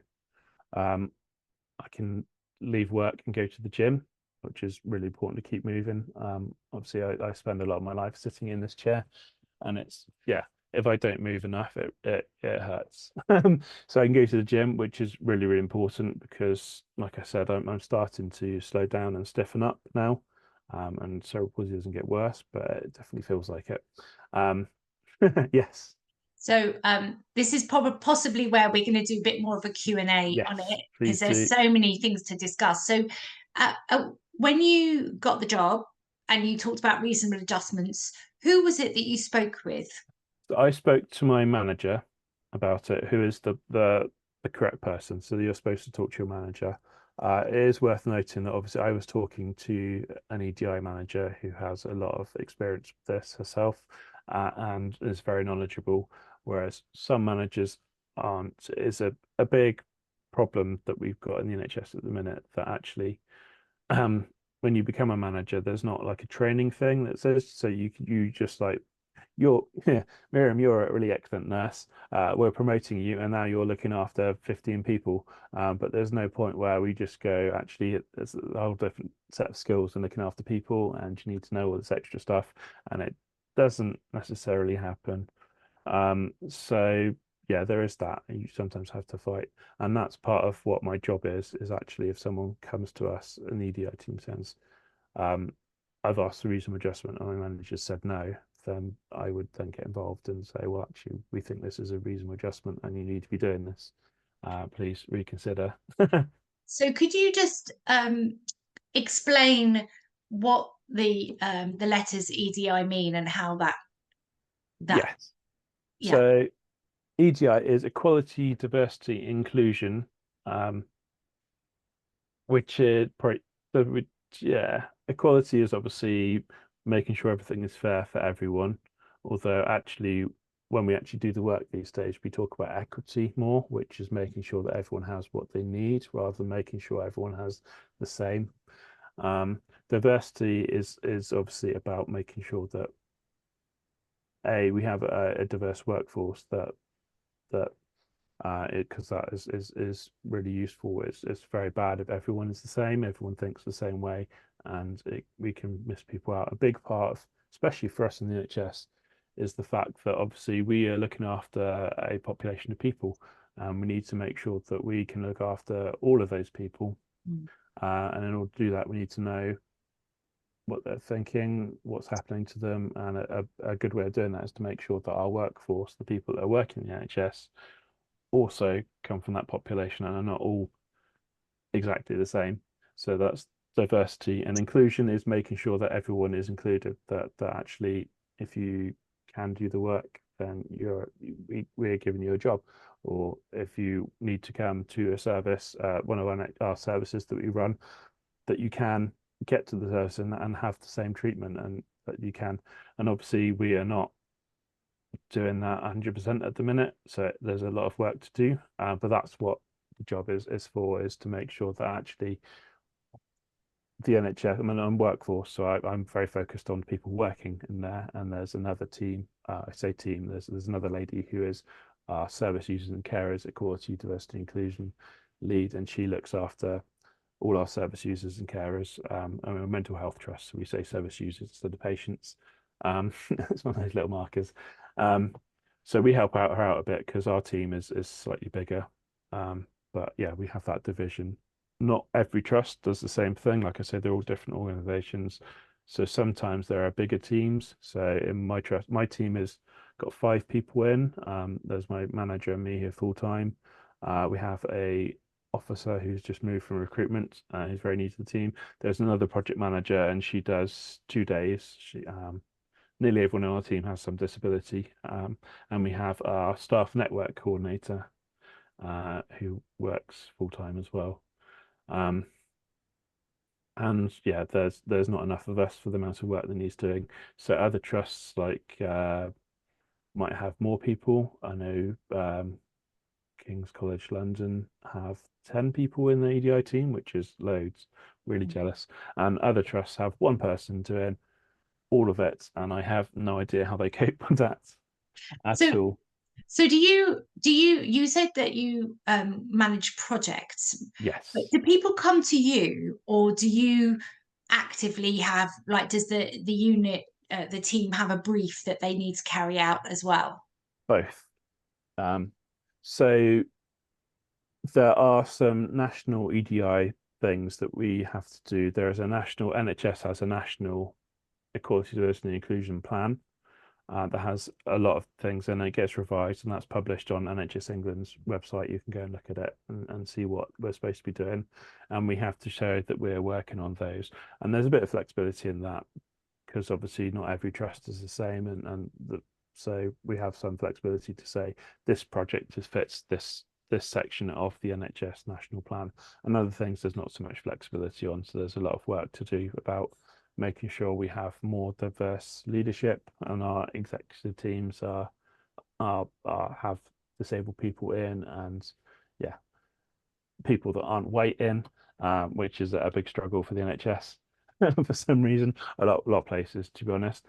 I can leave work and go to the gym, which is really important to keep moving. Obviously, I spend a lot of my life sitting in this chair, and if I don't move enough, it hurts. So I can go to the gym, which is really, really important because, like I said, I'm starting to slow down and stiffen up now. And cerebral palsy doesn't get worse, but it definitely feels like it. Yes. So this is probably possibly where we're going to do a bit more of a Q&A on Yes, it, because please there's do. so many things to discuss. So when you got the job and you talked about reasonable adjustments, who was it that you spoke with? I spoke to my manager about it, who is the correct person. So you're supposed to talk to your manager. It is worth noting that obviously I was talking to an EDI manager who has a lot of experience with this herself, and is very knowledgeable, whereas some managers aren't. It's a big problem that we've got in the NHS at the minute, that actually when you become a manager, there's not like a training thing that says, so you just like, you're Miriam, you're a really excellent nurse. We're promoting you, and now you're looking after 15 people. But there's no point where we just go, actually, it's a whole different set of skills and looking after people, and you need to know all this extra stuff, and it doesn't necessarily happen. So yeah, there is that. You sometimes have to fight, and that's part of what my job is actually, if someone comes to us, an EDI team sends, um, I've asked for reasonable adjustment and my manager said no, then I would then get involved and say, well, actually, we think this is a reasonable adjustment and you need to be doing this. Please reconsider. So could you just explain what the letters EDI mean and how that Yes. yeah. So EDI is equality, diversity, inclusion, which is probably, yeah, equality is obviously making sure everything is fair for everyone. Although actually, when we actually do the work these days, we talk about equity more, which is making sure that everyone has what they need rather than making sure everyone has the same. Diversity is obviously about making sure that we have a diverse workforce that because that is really useful. It's very bad if everyone is the same, everyone thinks the same way, and we can miss people out. A big part of, especially for us in the NHS, is the fact that obviously we are looking after a population of people, and we need to make sure that we can look after all of those people. And in order to do that, we need to know what they're thinking, what's happening to them, and a good way of doing that is to make sure that our workforce, the people that are working in the NHS, also come from that population and are not all exactly the same. So that's diversity, and inclusion is making sure that everyone is included, that actually, if you can do the work, then we're giving you a job. Or if you need to come to a service, one of our services that we run, that you can get to the service and have the same treatment, and that you can. And obviously we are not doing that 100% at the minute, so there's a lot of work to do, but that's what the job is for, is to make sure that actually the NHS, I mean, I'm workforce, so I'm very focused on people working in there, and there's another team, I say team, there's another lady who is our service users and carers, equality, diversity, inclusion lead, and she looks after all our service users and carers. I'm a mental health trust, so we say service users to the patients. It's one of those little markers. So we help her out a bit because our team is slightly bigger. But yeah, we have that division. Not every trust does the same thing. Like I said, they're all different organizations. So sometimes there are bigger teams. So in my trust, my team has got 5 people in. There's my manager and me here full time. We have a officer who's just moved from recruitment, who's very new to the team. There's another project manager, and she does 2 days. Nearly everyone on our team has some disability, and we have our staff network coordinator, who works full time as well. And yeah, there's not enough of us for the amount of work that needs doing. So other trusts like might have more people. I know King's College London have 10 people in the EDI team, which is loads. Really jealous. And other trusts have one person doing all of it, and I have no idea how they cope with that at all. So you said that you manage projects? Yes. But do people come to you, or do you actively have, like, does the unit, the team have a brief that they need to carry out as well? Both. So there are some national EDI things that we have to do. There is a national, NHS has a national equality, diversity and inclusion plan that has a lot of things, and it gets revised, and that's published on NHS England's website. You can go and look at it and see what we're supposed to be doing, and we have to show that we're working on those. And there's a bit of flexibility in that, because obviously not every trust is the same, so we have some flexibility to say this project just fits this section of the NHS national plan, and other things there's not so much flexibility on. So there's a lot of work to do about making sure we have more diverse leadership, and our executive teams have disabled people in, and yeah, people that aren't waiting, which is a big struggle for the NHS for some reason, a lot of places, to be honest.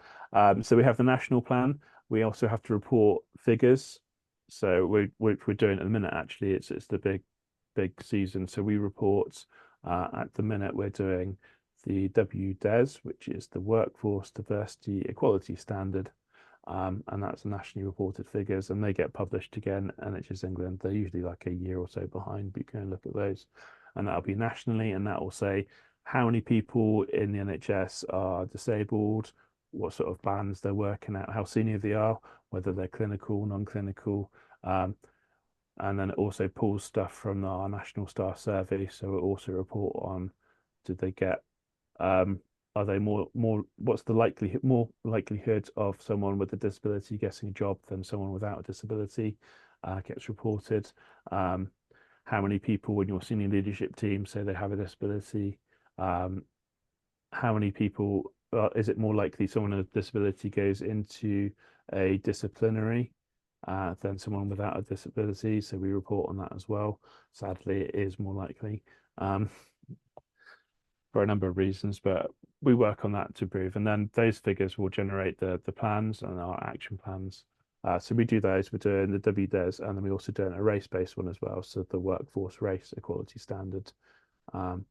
So we have the national plan. We also have to report figures. So we're doing at the minute, actually, it's the big season. So we report at the minute we're doing the WDES, which is the Workforce Diversity Equality Standard. And that's nationally reported figures, and they get published again. NHS England, they're usually like a year or so behind, but you can look at those, and that'll be nationally, and that will say how many people in the NHS are disabled, what sort of bands they're working at, how senior they are, whether they're clinical, non-clinical, and then it also pulls stuff from our national staff survey. So it also report on, did they get are they more what's the more likelihood of someone with a disability getting a job than someone without a disability, gets reported. How many people in your senior leadership team say they have a disability? How many people, is it more likely someone with a disability goes into a disciplinary than someone without a disability? So we report on that as well. Sadly, it is more likely. For a number of reasons, but we work on that to improve, and then those figures will generate the plans and our action plans. So we do those. We're doing the WDES, and then we also doing a race-based one as well. So the Workforce Race Equality Standard, and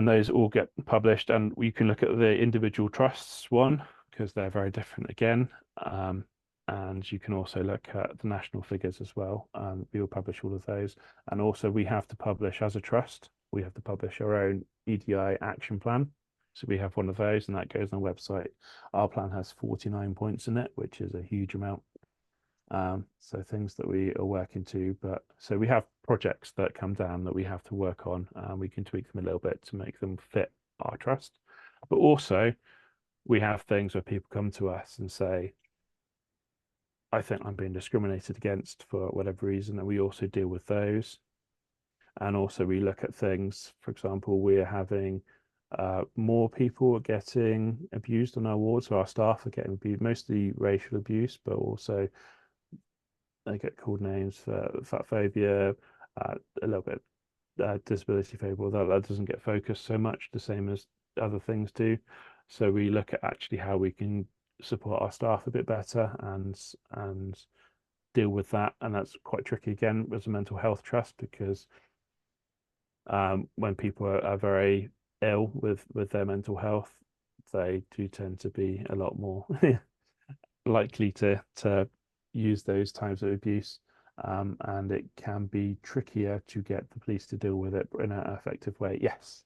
those all get published. And we can look at the individual trusts one because they're very different again. And you can also look at the national figures as well. We will publish all of those, and also we have to publish as a trust. We have to publish our own EDI action plan. So we have one of those, and that goes on our website. Our plan has 49 points in it, which is a huge amount. So things that we are working to, but so we have projects that come down that we have to work on. We can tweak them a little bit to make them fit our trust. But also we have things where people come to us and say, I think I'm being discriminated against for whatever reason, and we also deal with those. And also we look at things, for example, we're having more people getting abused on our wards, so our staff are getting abused, mostly racial abuse, but also they get called names for fat phobia, a little bit disability phobia, that doesn't get focused so much, the same as other things do. So we look at actually how we can support our staff a bit better and deal with that. And that's quite tricky again as a mental health trust, because when people are very ill with their mental health, they do tend to be a lot more likely to use those types of abuse, and it can be trickier to get the police to deal with it in an effective way. Yes.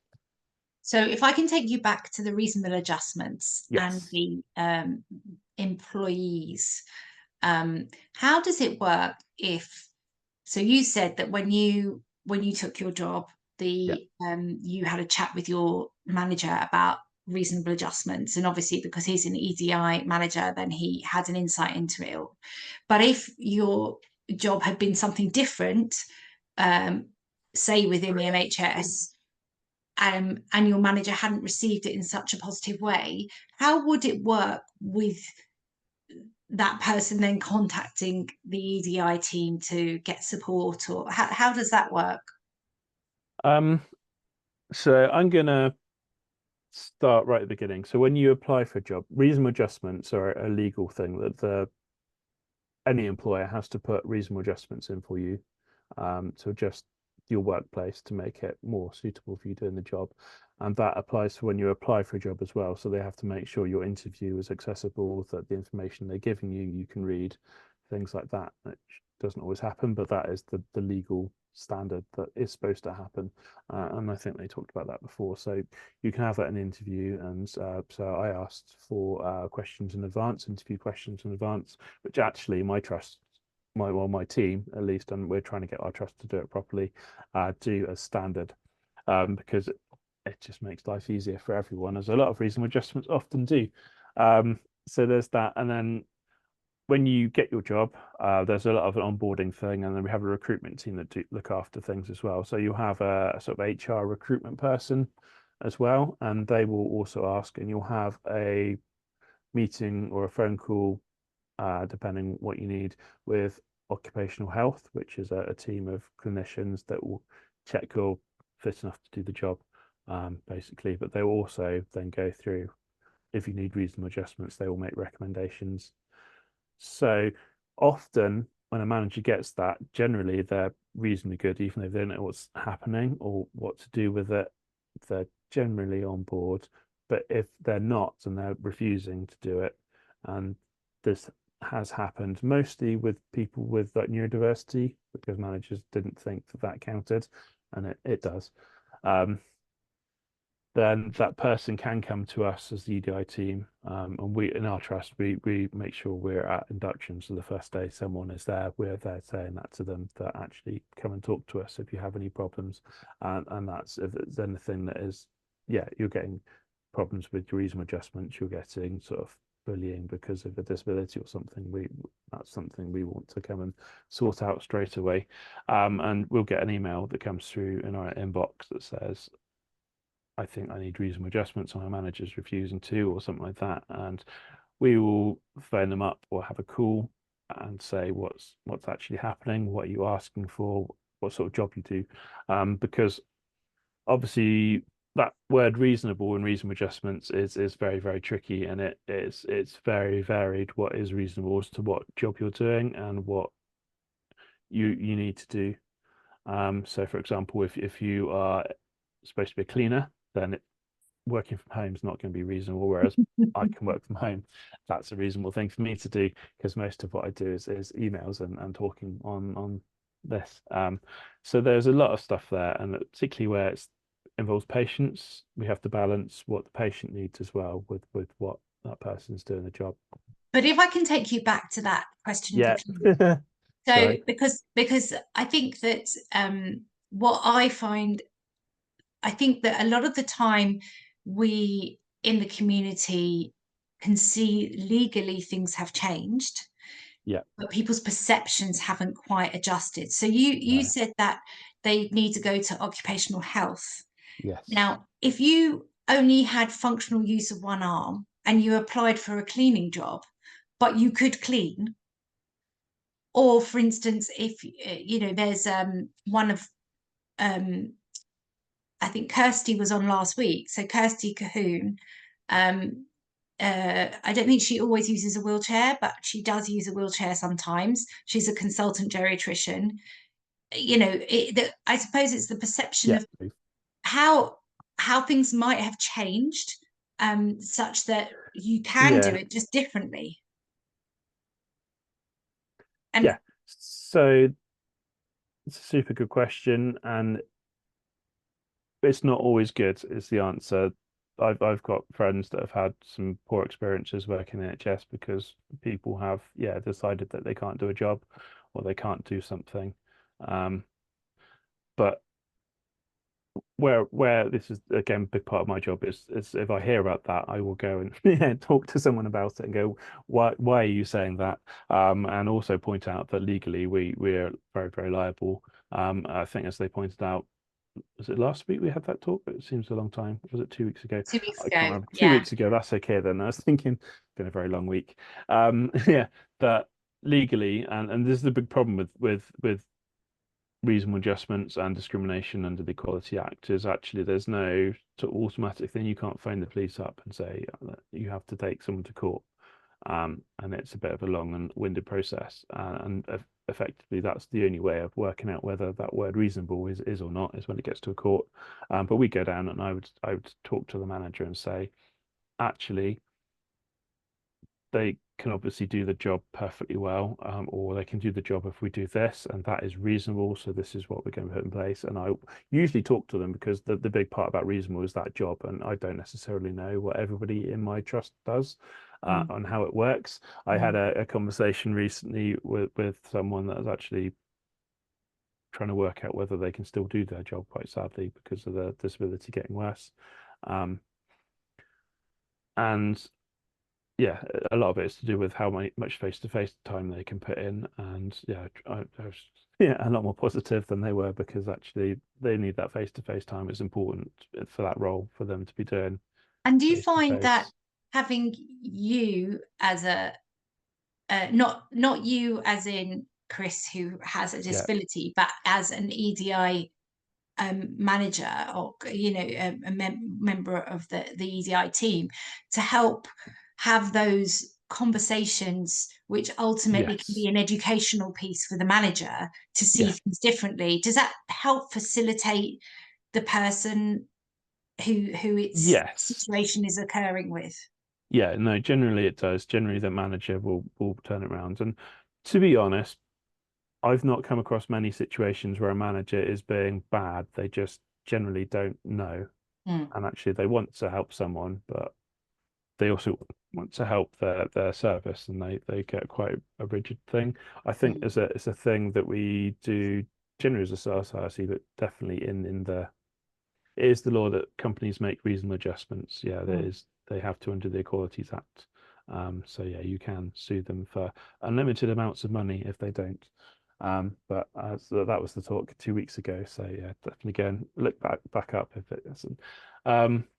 So if I can take you back to the reasonable adjustments and Yes. the employees, how does it work if, so you said that when you took your job, Yeah. you had a chat with your manager about reasonable adjustments, and obviously because he's an EDI manager, then he had an insight into it all. But if your job had been something different, say within the NHS, and your manager hadn't received it in such a positive way, how would it work with that person then contacting the EDI team to get support, or how does that work? So I'm gonna start right at the beginning. So when you apply for a job, reasonable adjustments are a legal thing that any employer has to put reasonable adjustments in for you, to adjust your workplace to make it more suitable for you doing the job. And that applies for when you apply for a job as well. So they have to make sure your interview is accessible, that the information they're giving you can read, things like that, which doesn't always happen, but that is the legal standard that is supposed to happen. And I think they talked about that before. So you can have that in an interview. And so I asked for questions in advance, interview questions in advance, which actually my trust, my team at least, and we're trying to get our trust to do it properly, do as standard, because it just makes life easier for everyone, as a lot of reasonable adjustments often do. So there's that. And then when you get your job, there's a lot of an onboarding thing, and then we have a recruitment team that do look after things as well. So you have a sort of HR recruitment person as well, and they will also ask, and you'll have a meeting or a phone call, depending what you need, with occupational health, which is a team of clinicians that will check you're fit enough to do the job, basically. But they will also then go through, if you need reasonable adjustments, they will make recommendations. So often when a manager gets that, generally they're reasonably good, even though they don't know what's happening or what to do with it. They're generally on board. But if they're not and they're refusing to do it, and this has happened mostly with people with like neurodiversity, because managers didn't think that that counted, and it does. Then that person can come to us as the EDI team, and we, in our trust, we make sure we're at induction. So the first day someone is there, we're there saying that to them, that actually come and talk to us if you have any problems, and that's if there's anything that is, yeah, you're getting problems with your reasonable adjustments, you're getting sort of bullying because of a disability or something, that's something we want to come and sort out straight away. And we'll get an email that comes through in our inbox that says, I think I need reasonable adjustments, and my manager's refusing to, or something like that. And we will phone them up or have a call and say what's actually happening, what are you asking for, what sort of job you do, because obviously that word reasonable and reasonable adjustments is very, very tricky, and it's very varied what is reasonable as to what job you're doing and what you need to do. So for example, if you are supposed to be a cleaner, then working from home is not going to be reasonable, whereas I can work from home. That's a reasonable thing for me to do, because most of what I do is emails and talking on this. So there's a lot of stuff there, and particularly where it involves patients, we have to balance what the patient needs as well with what that person's doing the job. But if I can take you back to that question Yeah. quickly. So Sorry. because I think that what I find, I think that a lot of the time we in the community can see legally things have changed, Yeah. but people's perceptions haven't quite adjusted. So you No. said that they need to go to occupational health. Yes. Now, if you only had functional use of one arm and you applied for a cleaning job, but you could clean, or for instance, if you know, there's one of I think Kirsty was on last week. So Kirsty Cahoon, I don't think she always uses a wheelchair, but she does use a wheelchair sometimes. She's a consultant geriatrician. You know, I suppose it's the perception Yeah. of how things might have changed, such that you can do Yeah. it just differently. And Yeah. So it's a super good question, and it's not always good, is the answer. I've got friends that have had some poor experiences working in NHS because people have, yeah, decided that they can't do a job or they can't do something. But where this is again a big part of my job is if I hear about that, I will go and yeah, talk to someone about it and go, why are you saying that? And also point out that legally we're very, very liable. I think, as they pointed out, was it last week we had that talk? It seems a long time. Was it 2 weeks ago? 2 weeks I ago, can't remember. yeah. 2 weeks ago. That's okay then. I was thinking, been a very long week. Yeah, that legally, and this is the big problem with reasonable adjustments and discrimination under the Equality Act, is actually there's no sort of automatic thing. You can't phone the police up and say that you have to take someone to court. And it's a bit of a long and winded process, and effectively that's the only way of working out whether that word reasonable is or not, is when it gets to a court. But we go down and I would talk to the manager and say, actually, they can obviously do the job perfectly well, or they can do the job if we do this, and that is reasonable, so this is what we're going to put in place. And I usually talk to them, because the big part about reasonable is that job, and I don't necessarily know what everybody in my trust does on how it works. I had a conversation recently with someone that was actually trying to work out whether they can still do their job, quite sadly, because of the disability getting worse. And yeah, a lot of it is to do with how much face-to-face time they can put in, and yeah, I was a lot more positive than they were, because actually they need that face-to-face time. It's important for that role for them to be doing. And do you find that having you as a not you as in Chris, who has a disability, but as an EDI manager, or a member of the EDI team, to help have those conversations, which ultimately can be Yes. an educational piece for the manager to see Yeah. things differently. Does that help facilitate the person who its Yes. situation is occurring with? Yeah, no, generally it does. Generally the manager will turn it around. And to be honest, I've not come across many situations where a manager is being bad. They just generally don't know. Mm. And actually they want to help someone, but they also want to help their service, and they get quite a rigid thing. I think Mm. it's a thing that we do generally as a society, but definitely in the it is the law that companies make reasonable adjustments. Yeah, there Mm. is. They have to under the Equalities Act. So yeah, you can sue them for unlimited amounts of money if they don't. But so that was the talk 2 weeks ago. So yeah, definitely go and look back up if it isn't.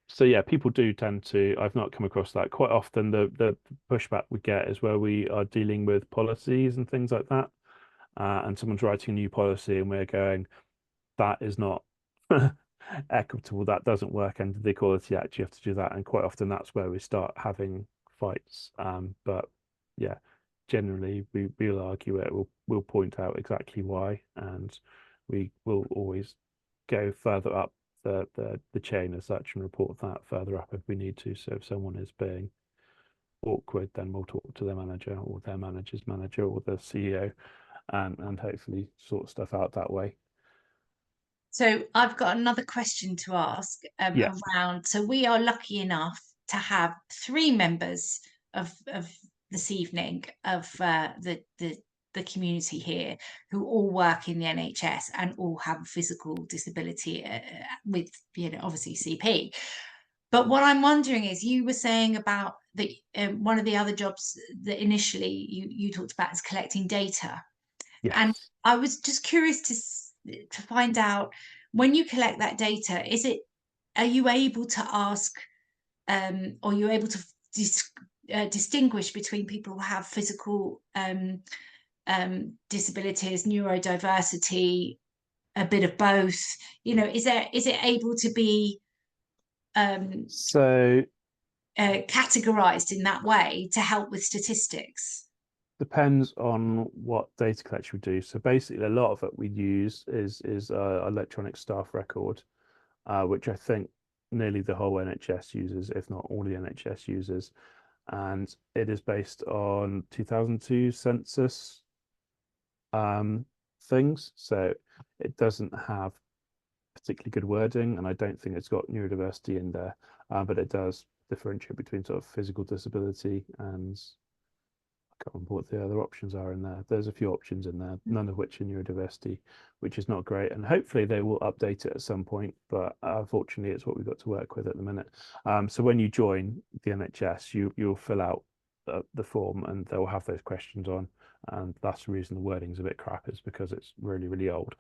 So yeah, people do tend to. I've not come across that quite often. The pushback we get is where we are dealing with policies and things like that, and someone's writing a new policy, and we're going, that is not equitable. That doesn't work under the Equality Act. You have to do that, and quite often that's where we start having fights. But yeah, generally we'll argue it. We'll point out exactly why, and we will always go further up the chain as such and report that further up if we need to. So if someone is being awkward, then we'll talk to their manager or their manager's manager or the CEO, and hopefully sort stuff out that way. So I've got another question to ask Yeah. around. So we are lucky enough to have 3 members of this evening of the community here who all work in the NHS and all have a physical disability with obviously CP. But what I'm wondering is, you were saying about the one of the other jobs that initially you talked about is collecting data. And Yes. I was just curious to find out, when you collect that data, are you able to ask, or you're able to distinguish between people who have physical disabilities, neurodiversity, a bit of both? Is it able to be So categorized in that way to help with statistics? depends on what data collection we do. So basically, a lot of it we use is electronic staff record, which I think nearly the whole NHS uses, if not all the NHS uses, and it is based on 2002 census things. So it doesn't have particularly good wording, and I don't think it's got neurodiversity in there, but it does differentiate between sort of physical disability and I can't remember what the other options are in there. There's a few options in there, none of which are neurodiversity, which is not great. And hopefully they will update it at some point, but unfortunately it's what we've got to work with at the minute. So when you join the NHS, you'll fill out the form and they'll have those questions on. And that's the reason the wording's a bit crap, is because it's really, really old.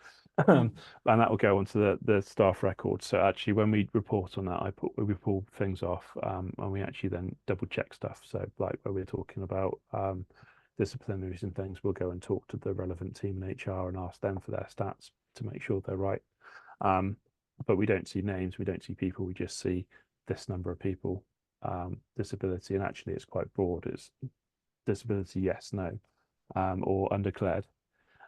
And that will go onto the staff record. So actually, when we report on that, we pull things off, and we actually then double check stuff. So like where we're talking about disciplinaries and things, we'll go and talk to the relevant team in HR and ask them for their stats to make sure they're right. But we don't see names, we don't see people, we just see this number of people, disability, and actually it's quite broad. It's disability, yes, no, or undeclared.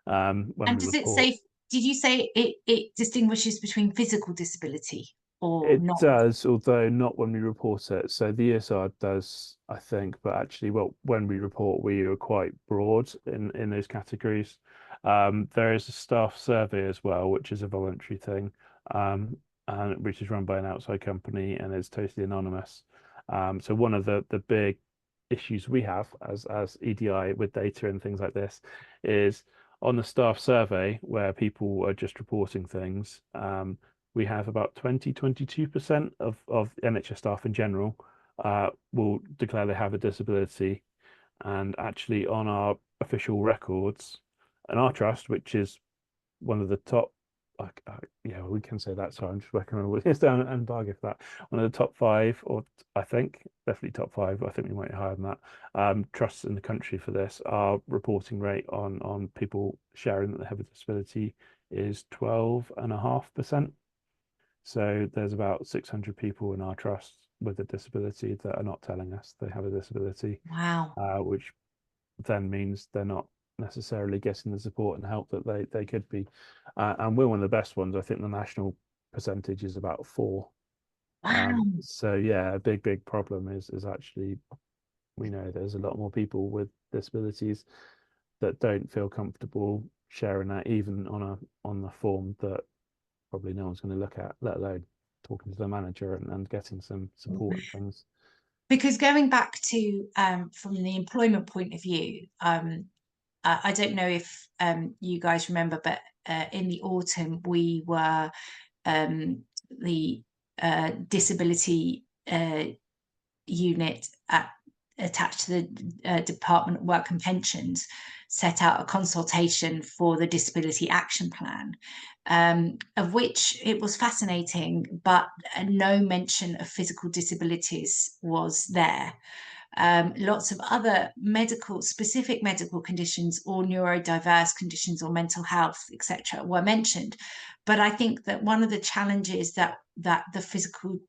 When And we does it report, say, did you say it distinguishes between physical disability or it not? does, although not when we report it. So the ESR does, I think, but actually, well, when we report, we are quite broad in those categories. There is a staff survey as well, which is a voluntary thing, and which is run by an outside company and is totally anonymous. So one of the big issues we have as EDI with data and things like this is on the staff survey where people are just reporting things. We have about 22% of NHS staff in general will declare they have a disability. And actually, on our official records and our trust, which is one of the top yeah, we can say that. So I'm just working on all this down and bargain for that. One of the top 5, or I think definitely top 5. I think we might be higher than that. Trusts in the country for this, our reporting rate on people sharing that they have a disability is 12.5%. So there's about 600 people in our trust with a disability that are not telling us they have a disability, Wow. which then means they're not necessarily getting the support and help that they could be. And we're one of the best ones. I think the national percentage is about 4. Wow. So yeah, a big problem is actually, we know there's a lot more people with disabilities that don't feel comfortable sharing that, even on a form that probably no one's going to look at, let alone talking to the manager and getting some support and things. Because going back to from the employment point of view, I don't know if you guys remember, but in the autumn we were the disability unit attached to the Department of Work and Pensions set out a consultation for the Disability Action Plan, of which it was fascinating, but no mention of physical disabilities was there. Lots of other specific medical conditions or neurodiverse conditions or mental health, etc., were mentioned. But I think that one of the challenges that the physical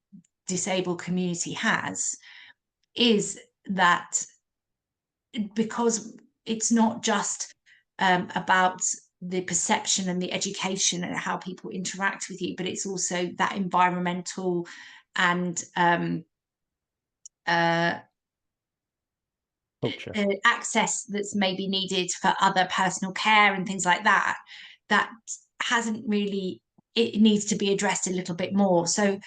disabled community has is that, because it's not just about the perception and the education and how people interact with you, but it's also that environmental and access that's maybe needed for other personal care and things like that, that hasn't really, it needs to be addressed a little bit more. So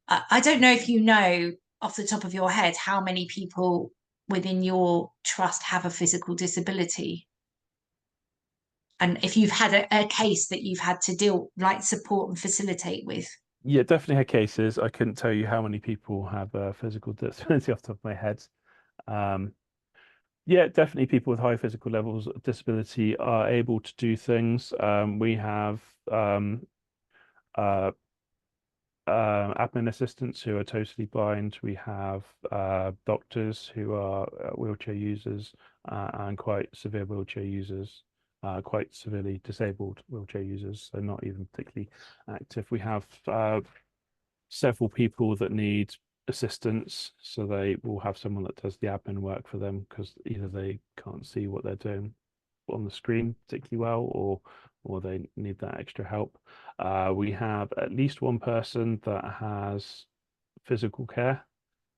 I don't know if you know off the top of your head how many people within your trust have a physical disability, and if you've had a case that you've had to deal, like, support and facilitate with. Yeah, definitely had cases. I couldn't tell you how many people have a physical disability off the top of my head. Yeah, definitely people with high physical levels of disability are able to do things. We have admin assistants who are totally blind. We have doctors who are wheelchair users and quite severe wheelchair users, quite severely disabled wheelchair users, so not even particularly active. We have several people that need assistance, so they will have someone that does the admin work for them because either they can't see what they're doing on the screen particularly well, or they need that extra help. We have at least one person that has physical care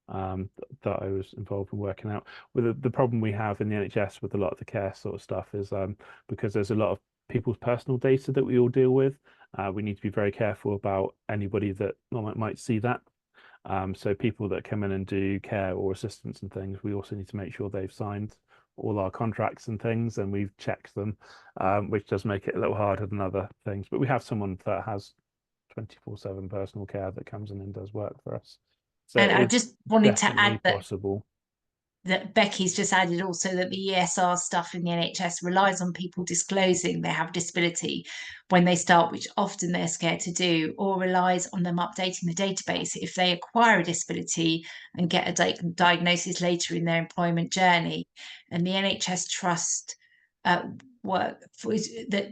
that I was involved in working out. With the problem we have in the NHS with a lot of the care sort of stuff is because there's a lot of people's personal data that we all deal with. We need to be very careful about anybody that might see that. So people that come in and do care or assistance and things, we also need to make sure they've signed all our contracts and things, and we've checked them, which does make it a little harder than other things. But we have someone that has 24/7 personal care that comes in and does work for us. So And I it's just wanted to definitely add that possible. Becky's just added also that the ESR stuff in the NHS relies on people disclosing they have disability when they start, which often they're scared to do, or relies on them updating the database if they acquire a disability and get a diagnosis later in their employment journey. And the NHS trust that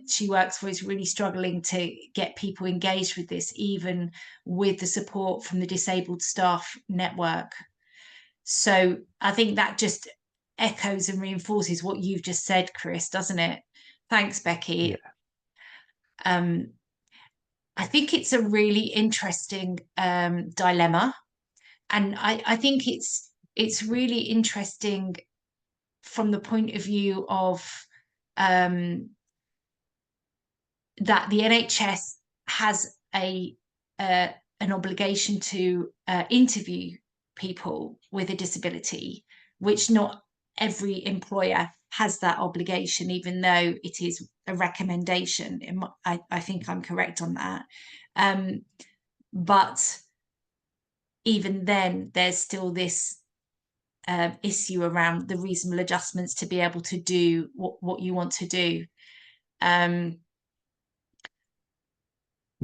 she works for is really struggling to get people engaged with this, even with the support from the Disabled Staff Network. So I think that just echoes and reinforces what you've just said, Chris, doesn't it? Thanks, Becky. Yeah. I think it's a really interesting dilemma, and I think it's really interesting from the point of view of that the NHS has an obligation to interview people with a disability, which not every employer has that obligation, even though it is a recommendation. I think I'm correct on that. But even then, there's still this issue around the reasonable adjustments to be able to do what you want to do.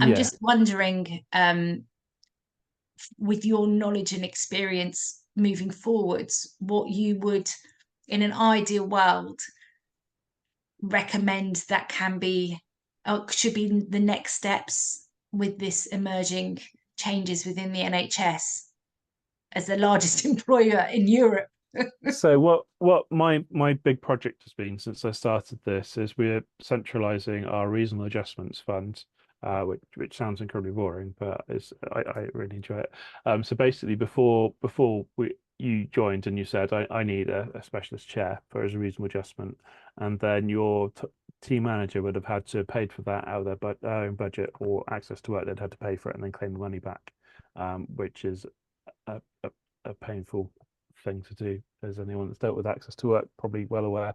I'm Yeah. just wondering, with your knowledge and experience moving forwards, what you would, in an ideal world, recommend that can be or should be the next steps with this emerging changes within the NHS as the largest employer in Europe. So what my big project has been since I started this is we're centralizing our reasonable adjustments fund, which sounds incredibly boring, but I really enjoy it. So basically, before you joined and you said I need a specialist chair for as a reasonable adjustment, and then your t team manager would have had to have paid for that out of their own budget or access to work. They'd had to pay for it and then claim the money back, which is a, a, a painful thing to do, as anyone that's dealt with access to work probably well aware.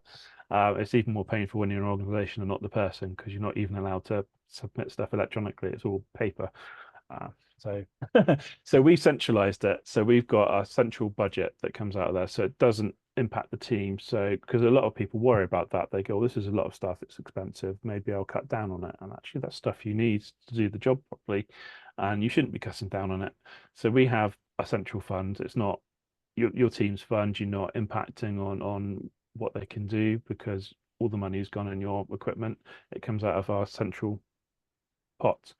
It's even more painful when you're an organization and not the person, because you're not even allowed to submit stuff electronically. It's all paper. So so we centralized it. So we've got a central budget that comes out of there, so it doesn't impact the team. So because a lot of people worry about that, they go, this is a lot of stuff, it's expensive, maybe I'll cut down on it. And actually that's stuff you need to do the job properly, and you shouldn't be cutting down on it. So we have a central fund. It's not your team's fund. You're not impacting on what they can do, because all the money's gone in your equipment. It comes out of our central pot,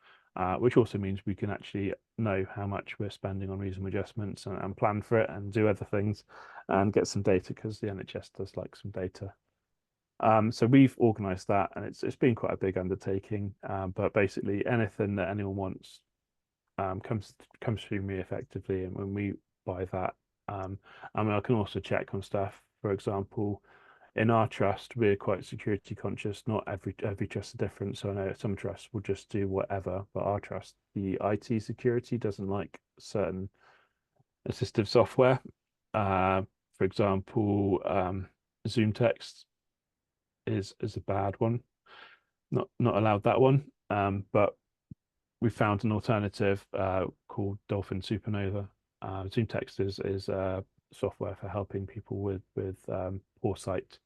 which also means we can actually know how much we're spending on reasonable adjustments, and plan for it and do other things and get some data, because the NHS does like some data. So we've organised that, and it's been quite a big undertaking. But basically, anything that anyone wants comes through me effectively, and when we buy that, I mean, I can also check on stuff. For example, in our trust, we're quite security conscious. Not every trust is different. So I know some trusts will just do whatever, but our trust, the IT security doesn't like certain assistive software. For example, Zoom text is a bad one. Not allowed that one. But we found an alternative called Dolphin Supernova. Zoom text is software for helping people with poor sight,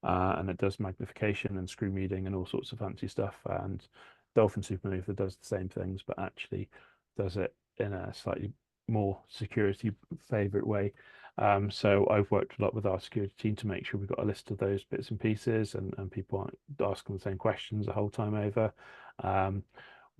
and it does magnification and screen reading and all sorts of fancy stuff. And Dolphin Supernova does the same things, but actually does it in a slightly more security favorite way. So I've worked a lot with our security team to make sure we've got a list of those bits and pieces, and people aren't asking the same questions the whole time over.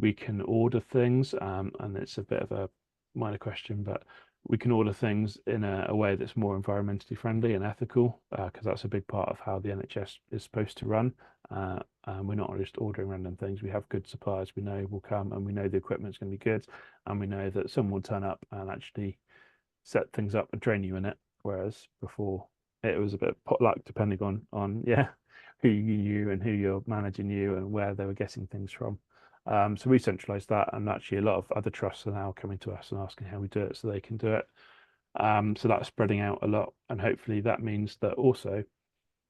We can order things, and it's a bit of a minor question, but we can order things in a way that's more environmentally friendly and ethical, because that's a big part of how the NHS is supposed to run. And we're not just ordering random things. We have good suppliers we know will come, and we know the equipment's going to be good, and we know that someone will turn up and actually set things up and train you in it. Whereas before, it was a bit of potluck, depending on yeah, who you knew and who you're managing you and where they were getting things from. So we centralized that, and actually a lot of other trusts are now coming to us and asking how we do it so they can do it. So that's spreading out a lot, and hopefully that means that also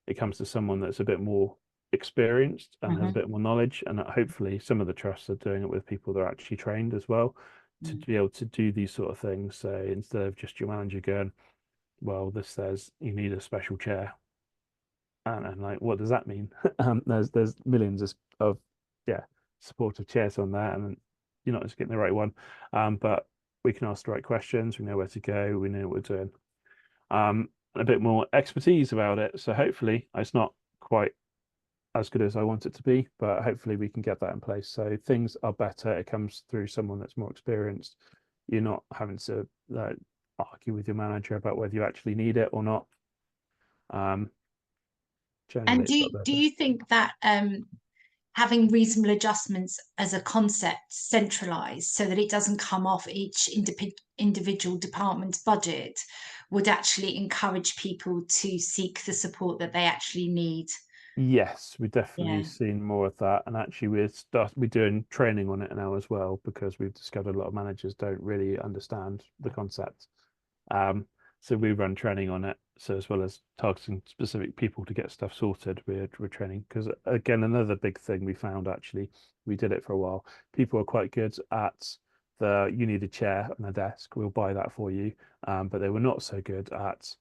it comes to someone that's a bit more experienced and has a bit more knowledge, and that hopefully some of the trusts are doing it with people that are actually trained as well to be able to do these sort of things. So instead of just your manager going, well, this says you need a special chair, and like, what does that mean? There's millions of yeah, supportive chairs on there, and you're not just getting the right one. But we can ask the right questions. We know where to go. We know what we're doing. A bit more expertise about it. So hopefully, it's not quite as good as I want it to be, but hopefully we can get that in place. So things are better. It comes through someone that's more experienced. You're not having to argue with your manager about whether you actually need it or not. And Generally, do it's you, got do better. you think that having reasonable adjustments as a concept centralized so that it doesn't come off each individual department's budget would actually encourage people to seek the support that they actually need? Yes, we've definitely Yeah. seen more of that, and actually we're doing training on it now as well, because we've discovered a lot of managers don't really understand the concept. Um, so we run training on it. So as well as targeting specific people to get stuff sorted, we're training, because again, another big thing we found, actually, we did it for a while. People are quite good at you need a chair and a desk, we'll buy that for you, but they were not so good at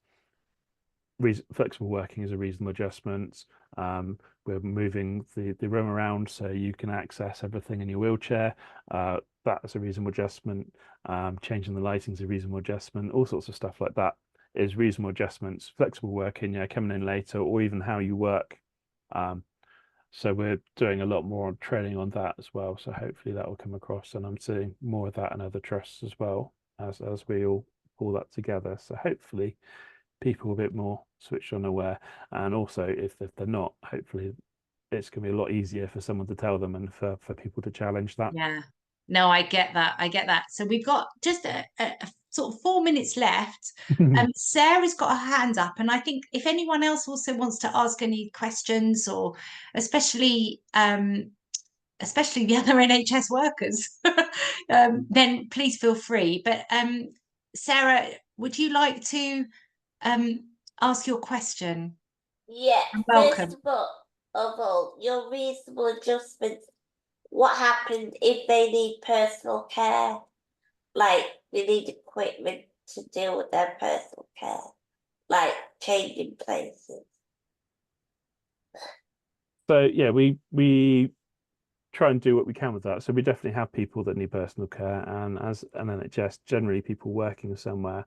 flexible working is a reasonable adjustment. We're moving the room around so you can access everything in your wheelchair. That's a reasonable adjustment. Changing the lighting is a reasonable adjustment. All sorts of stuff like that is reasonable adjustments. Flexible working, coming in later, or even how you work. So we're doing a lot more training on that as well. So hopefully that will come across, and I'm seeing more of that in other trusts as well as we all pull that together. So hopefully people a bit more switched on, aware, and also if they're not, hopefully it's going to be a lot easier for someone to tell them and for people to challenge that. Yeah. No, I get that. So we've got just a sort of 4 minutes left. Sarah's got her hand up, and I think if anyone else also wants to ask any questions, or especially the other NHS workers, then please feel free. But Sarah, would you like to ask your question? Yeah, Welcome. first of all, your reasonable adjustments. What happens if they need personal care? Like they need equipment to deal with their personal care, like changing places. So yeah, we try and do what we can with that. So we definitely have people that need personal care, and as an NHS, generally people working somewhere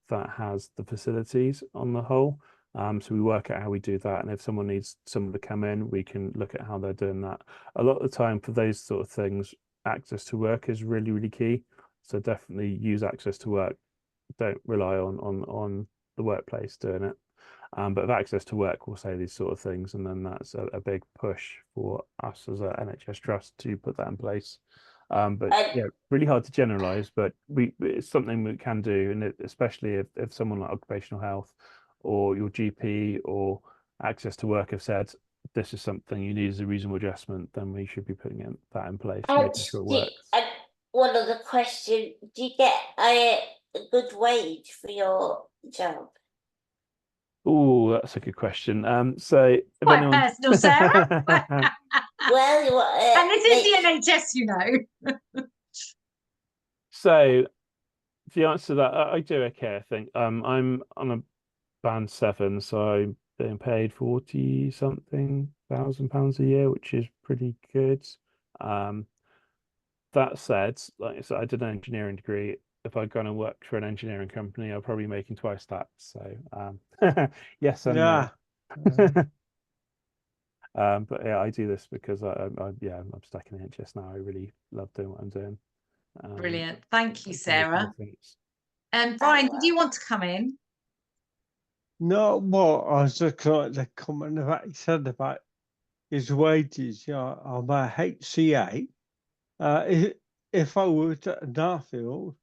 that has the facilities on the whole. So we work out how we do that, and if someone needs someone to come in, we can look at how they're doing that. A lot of the time for those sort of things, access to work is really, really key. So definitely use access to work. Don't rely on the workplace doing it. But with access to work, we'll say these sort of things, and then that's a big push for us as a NHS trust to put that in place. But yeah, really hard to generalize, but it's something we can do, and especially if someone like occupational health or your GP or access to work have said this is something you need as a reasonable adjustment, then we should be putting that in place, making sure it works. One other question: do you get a good wage for your job? Oh, that's a good question. So if Quite personal, Sarah. Well, and this is the NHS, you know. So the answer to that, I do okay, I think. I'm on a band 7, so I'm being paid 40-something thousand pounds a year, which is pretty good. That said, like I said, I did an engineering degree. If I'd gone and worked for an engineering company, I'd probably be making twice that. So yes and no. But yeah, I do this because I'm stuck in the NHS now. I really love doing what I'm doing. Brilliant. Thank you, Sarah. Brian, did you want to come in? No, well, I was just going to comment about he said about his wages. I'm a HCA. If I worked at a Nuffield,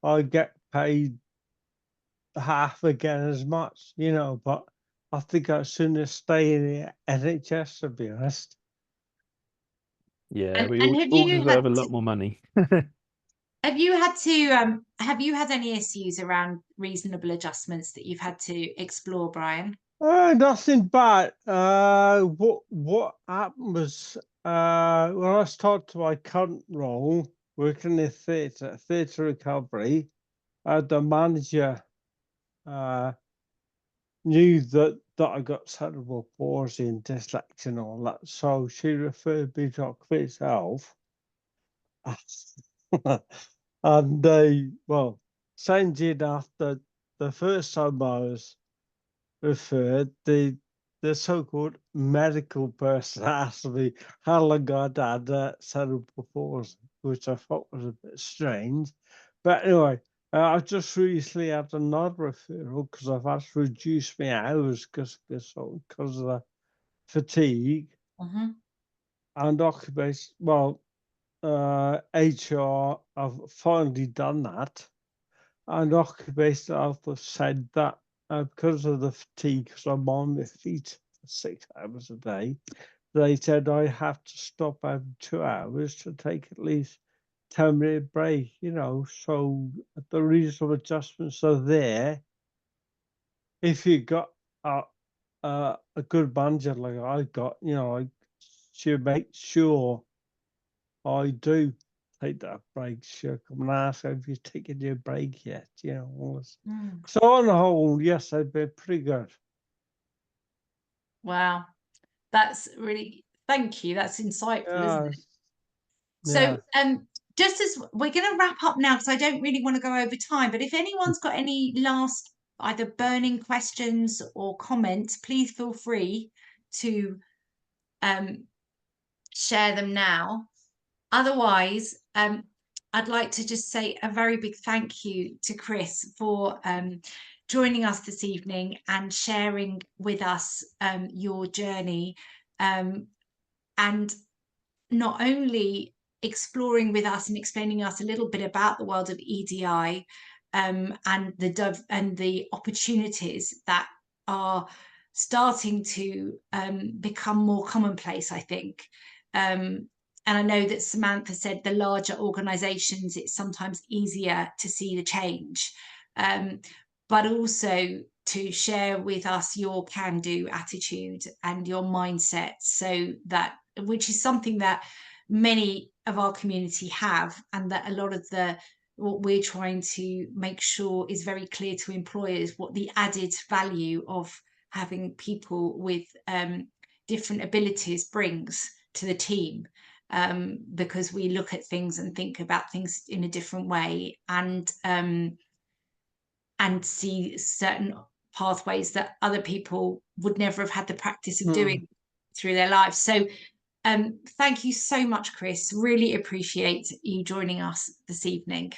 I'd get paid half again as much, but I think I'd sooner stay in the NHS, to be honest. Yeah, we all deserve a lot more money. Have you had any issues around reasonable adjustments that you've had to explore, Brian? Nothing bad. What happened was when I started my current role, working in theatre recovery, the manager knew that I got cerebral palsy and dyslexia and all that, so she referred me to occupational health. And strangely enough, the first time I was referred, the so-called medical person asked me how long I'd had cerebral palsy, which I thought was a bit strange. But anyway, I've just recently had another referral because I've had to reduce my hours because of the fatigue and occupation. HR, I've finally done that, and occupational health have said that because of the fatigue, because I'm on my feet for 6 hours a day, they said I have to stop every 2 hours to take at least 10-minute break, so the reasonable adjustments are there. If you got a good manager like I got, I should make sure I do take that break. She'll come and ask if you've taken your break yet, all this. So on the whole, yes, I've been pretty good. Wow, that's really, thank you. That's insightful, isn't it? So, just as we're going to wrap up now, because I don't really want to go over time, but if anyone's got any last either burning questions or comments, please feel free to share them now. Otherwise, I'd like to just say a very big thank you to Chris for joining us this evening and sharing with us your journey, and not only exploring with us and explaining us a little bit about the world of EDI, and the opportunities that are starting to become more commonplace, I think. And I know that Samantha said the larger organizations, it's sometimes easier to see the change, but also to share with us your can-do attitude and your mindset, so that, which is something that many of our community have, and that a lot of what we're trying to make sure is very clear to employers, what the added value of having people with different abilities brings to the team, because we look at things and think about things in a different way, and see certain pathways that other people would never have had the practice of doing through their lives. So thank you so much, Chris. Really appreciate you joining us this evening.